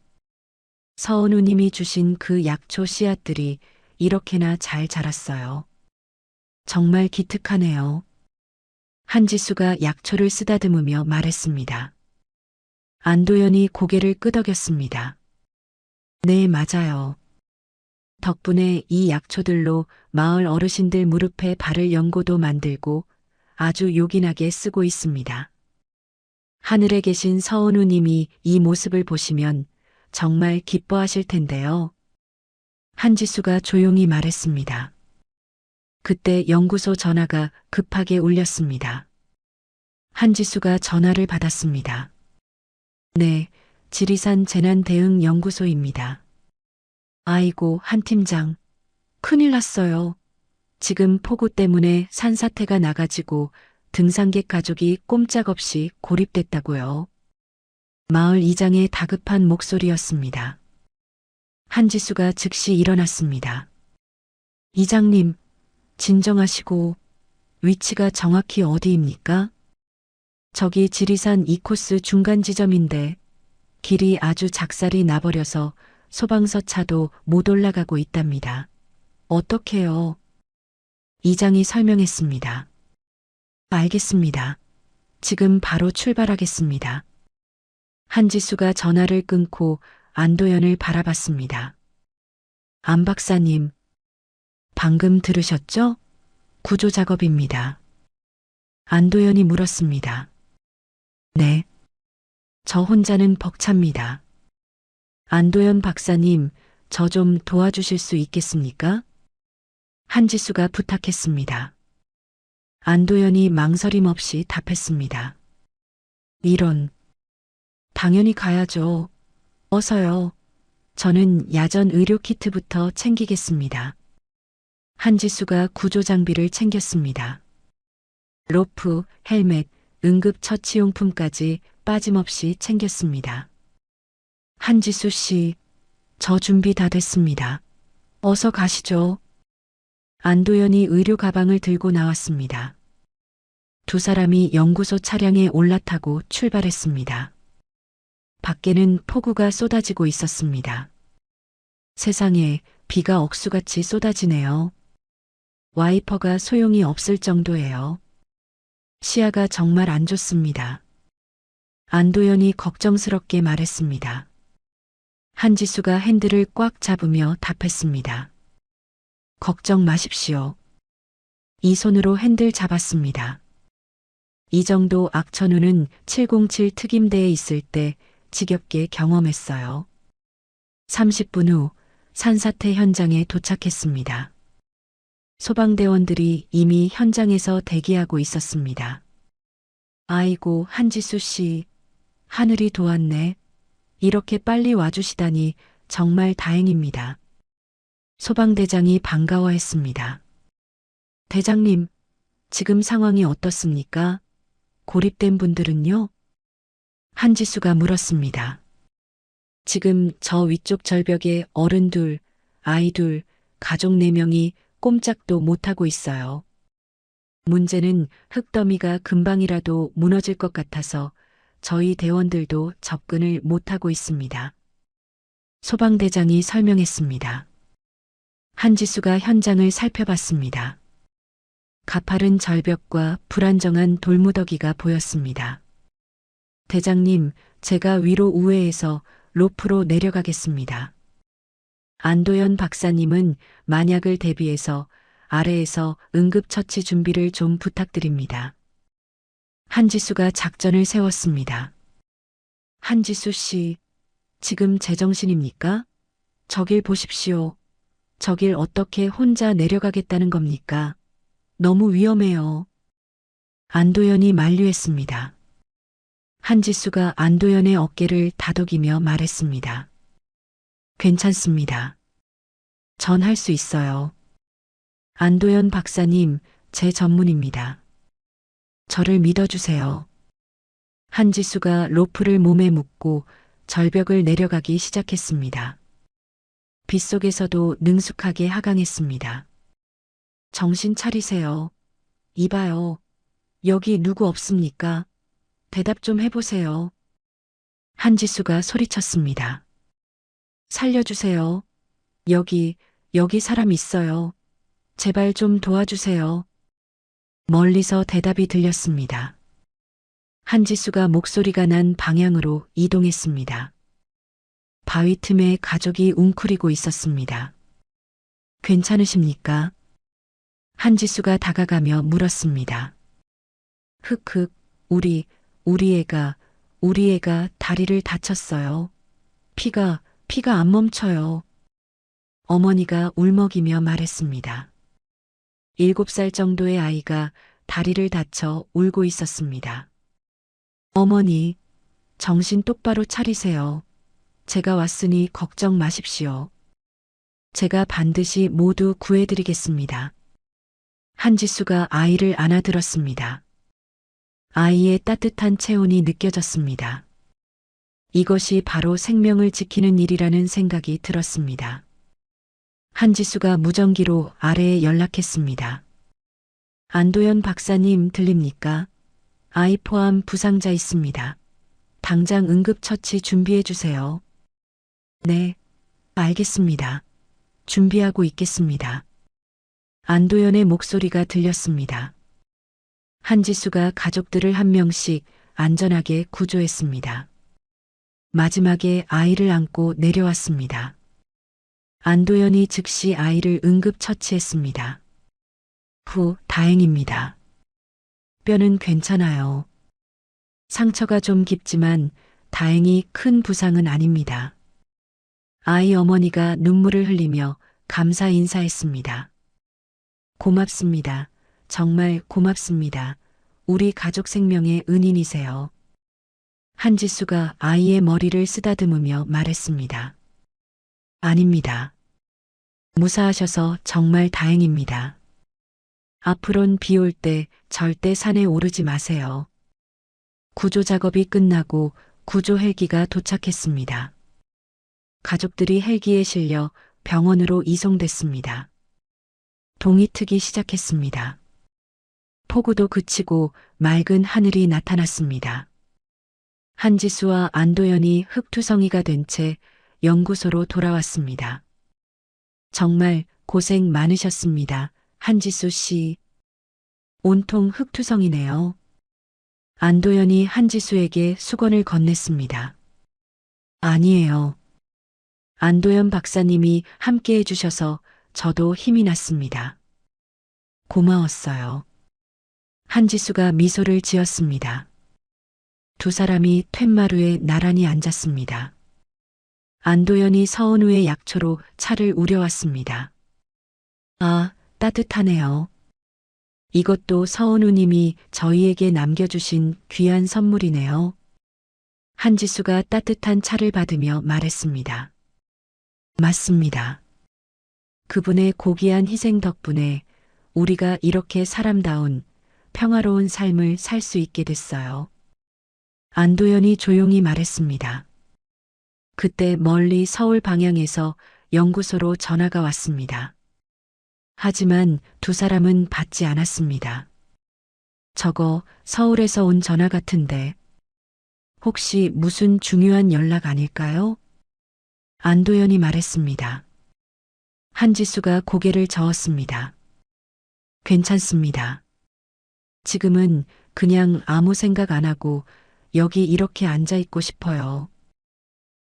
서은우님이 주신 그 약초 씨앗들이 이렇게나 잘 자랐어요. 정말 기특하네요. 한지수가 약초를 쓰다듬으며 말했습니다. 안도연이 고개를 끄덕였습니다. 네, 맞아요. 덕분에 이 약초들로 마을 어르신들 무릎에 바를 연고도 만들고 아주 요긴하게 쓰고 있습니다. 하늘에 계신 서은우님이 이 모습을 보시면 정말 기뻐하실 텐데요. 한지수가 조용히 말했습니다. 그때 연구소 전화가 급하게 울렸습니다. 한지수가 전화를 받았습니다. 네, 지리산 재난대응연구소입니다. 아이고, 한 팀장. 큰일 났어요. 지금 폭우 때문에 산사태가 나가지고 등산객 가족이 꼼짝없이 고립됐다고요. 마을 이장의 다급한 목소리였습니다. 한지수가 즉시 일어났습니다. 이장님, 진정하시고 위치가 정확히 어디입니까? 저기 지리산 2코스 중간 지점인데 길이 아주 작살이 나버려서 소방서 차도 못 올라가고 있답니다. 어떡해요? 이장이 설명했습니다. 알겠습니다. 지금 바로 출발하겠습니다. 한지수가 전화를 끊고 안도연을 바라봤습니다. 안 박사님, 방금 들으셨죠? 구조 작업입니다. 안도연이 물었습니다. 네. 저 혼자는 벅찹니다. 안도연 박사님, 저 좀 도와주실 수 있겠습니까? 한지수가 부탁했습니다. 안도연이 망설임 없이 답했습니다. 이런. 당연히 가야죠. 어서요. 저는 야전 의료 키트부터 챙기겠습니다. 한지수가 구조 장비를 챙겼습니다. 로프, 헬멧, 응급 처치용품까지 빠짐없이 챙겼습니다. 한지수 씨, 저 준비 다 됐습니다. 어서 가시죠. 안도연이 의료 가방을 들고 나왔습니다. 두 사람이 연구소 차량에 올라타고 출발했습니다. 밖에는 폭우가 쏟아지고 있었습니다. 세상에, 비가 억수같이 쏟아지네요. 와이퍼가 소용이 없을 정도예요. 시야가 정말 안 좋습니다. 안도연이 걱정스럽게 말했습니다. 한지수가 핸들을 꽉 잡으며 답했습니다. 걱정 마십시오. 이 손으로 핸들 잡았습니다. 이 정도 악천후는 707 특임대에 있을 때 지겹게 경험했어요. 30분 후 산사태 현장에 도착했습니다. 소방대원들이 이미 현장에서 대기하고 있었습니다. 아이고, 한지수 씨, 하늘이 도왔네. 이렇게 빨리 와주시다니 정말 다행입니다. 소방대장이 반가워했습니다. 대장님, 지금 상황이 어떻습니까? 고립된 분들은요? 한지수가 물었습니다. 지금 저 위쪽 절벽에 어른 둘, 아이 둘, 가족 4명이 꼼짝도 못하고 있어요. 문제는 흙더미가 금방이라도 무너질 것 같아서 저희 대원들도 접근을 못하고 있습니다. 소방대장이 설명했습니다. 한지수가 현장을 살펴봤습니다. 가파른 절벽과 불안정한 돌무더기가 보였습니다. 대장님, 제가 위로 우회해서 로프로 내려가겠습니다. 안도연 박사님은 만약을 대비해서 아래에서 응급처치 준비를 좀 부탁드립니다. 한지수가 작전을 세웠습니다. 한지수 씨, 지금 제정신입니까? 저길 보십시오. 저길 어떻게 혼자 내려가겠다는 겁니까? 너무 위험해요. 안도연이 만류했습니다. 한지수가 안도연의 어깨를 다독이며 말했습니다. 괜찮습니다. 전 할 수 있어요. 안도연 박사님, 제 전문입니다. 저를 믿어주세요. 한지수가 로프를 몸에 묶고 절벽을 내려가기 시작했습니다. 빗속에서도 능숙하게 하강했습니다. 정신 차리세요. 이봐요. 여기 누구 없습니까? 대답 좀 해보세요. 한지수가 소리쳤습니다. 살려주세요. 여기 사람 있어요. 제발 좀 도와주세요. 멀리서 대답이 들렸습니다. 한지수가 목소리가 난 방향으로 이동했습니다. 바위 틈에 가족이 웅크리고 있었습니다. 괜찮으십니까? 한지수가 다가가며 물었습니다. 흑흑, 우리 애가 다리를 다쳤어요. 피가 안 멈춰요. 어머니가 울먹이며 말했습니다. 7살 정도의 아이가 다리를 다쳐 울고 있었습니다. 어머니, 정신 똑바로 차리세요. 제가 왔으니 걱정 마십시오. 제가 반드시 모두 구해드리겠습니다. 한지수가 아이를 안아들었습니다. 아이의 따뜻한 체온이 느껴졌습니다. 이것이 바로 생명을 지키는 일이라는 생각이 들었습니다. 한지수가 무전기로 아래에 연락했습니다. 안도연 박사님 들립니까? 아이 포함 부상자 있습니다. 당장 응급처치 준비해 주세요. 네, 알겠습니다. 준비하고 있겠습니다. 안도연의 목소리가 들렸습니다. 한지수가 가족들을 한 명씩 안전하게 구조했습니다. 마지막에 아이를 안고 내려왔습니다. 안도연이 즉시 아이를 응급처치했습니다. 다행입니다. 뼈는 괜찮아요. 상처가 좀 깊지만 다행히 큰 부상은 아닙니다. 아이 어머니가 눈물을 흘리며 감사 인사했습니다. 고맙습니다. 정말 고맙습니다. 우리 가족 생명의 은인이세요. 한지수가 아이의 머리를 쓰다듬으며 말했습니다. 아닙니다. 무사하셔서 정말 다행입니다. 앞으론 비 올 때 절대 산에 오르지 마세요. 구조 작업이 끝나고 구조 헬기가 도착했습니다. 가족들이 헬기에 실려 병원으로 이송됐습니다. 동이 트기 시작했습니다. 폭우도 그치고 맑은 하늘이 나타났습니다. 한지수와 안도연이 흙투성이가 된 채 연구소로 돌아왔습니다. 정말 고생 많으셨습니다. 한지수 씨. 온통 흙투성이네요. 안도연이 한지수에게 수건을 건넸습니다. 아니에요. 안도연 박사님이 함께 해주셔서 저도 힘이 났습니다. 고마웠어요. 한지수가 미소를 지었습니다. 두 사람이 툇마루에 나란히 앉았습니다. 안도연이 서은우의 약초로 차를 우려왔습니다. 아, 따뜻하네요. 이것도 서은우님이 저희에게 남겨주신 귀한 선물이네요. 한지수가 따뜻한 차를 받으며 말했습니다. 맞습니다. 그분의 고귀한 희생 덕분에 우리가 이렇게 사람다운 평화로운 삶을 살 수 있게 됐어요. 안도연이 조용히 말했습니다. 그때 멀리 서울 방향에서 연구소로 전화가 왔습니다. 하지만 두 사람은 받지 않았습니다. 저거 서울에서 온 전화 같은데 혹시 무슨 중요한 연락 아닐까요? 안도연이 말했습니다. 한지수가 고개를 저었습니다. 괜찮습니다. 지금은 그냥 아무 생각 안 하고 여기 이렇게 앉아 있고 싶어요.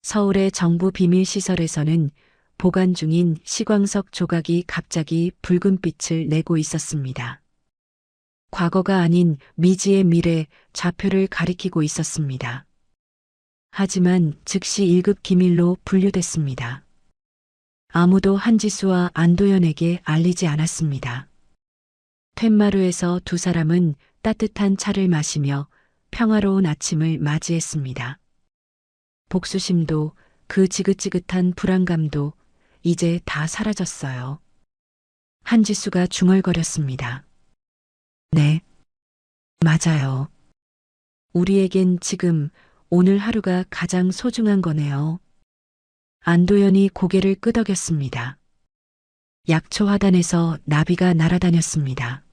서울의 정부 비밀시설에서는 보관 중인 시광석 조각이 갑자기 붉은 빛을 내고 있었습니다. 과거가 아닌 미지의 미래, 좌표를 가리키고 있었습니다. 하지만 즉시 1급 기밀로 분류됐습니다. 아무도 한지수와 안도연에게 알리지 않았습니다. 툇마루에서 두 사람은 따뜻한 차를 마시며 평화로운 아침을 맞이했습니다. 복수심도 그 지긋지긋한 불안감도 이제 다 사라졌어요. 한지수가 중얼거렸습니다. 네, 맞아요. 우리에겐 지금 오늘 하루가 가장 소중한 거네요. 안도연이 고개를 끄덕였습니다. 약초 화단에서 나비가 날아다녔습니다.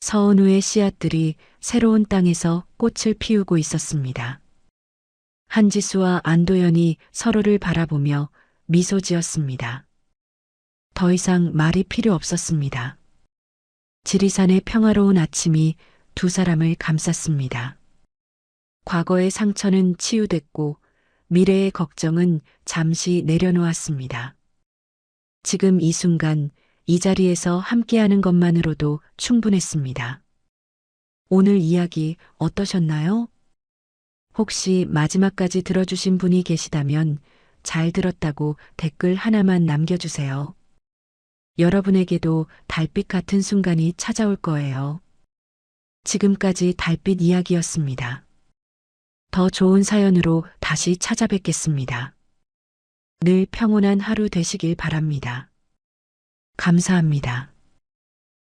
서은우의 씨앗들이 새로운 땅에서 꽃을 피우고 있었습니다. 한지수와 안도연이 서로를 바라보며 미소 지었습니다. 더 이상 말이 필요 없었습니다. 지리산의 평화로운 아침이 두 사람을 감쌌습니다. 과거의 상처는 치유됐고 미래의 걱정은 잠시 내려놓았습니다. 지금 이 순간 이 자리에서 함께하는 것만으로도 충분했습니다. 오늘 이야기 어떠셨나요? 혹시 마지막까지 들어주신 분이 계시다면 잘 들었다고 댓글 하나만 남겨주세요. 여러분에게도 달빛 같은 순간이 찾아올 거예요. 지금까지 달빛 이야기였습니다. 더 좋은 사연으로 다시 찾아뵙겠습니다. 늘 평온한 하루 되시길 바랍니다. 감사합니다.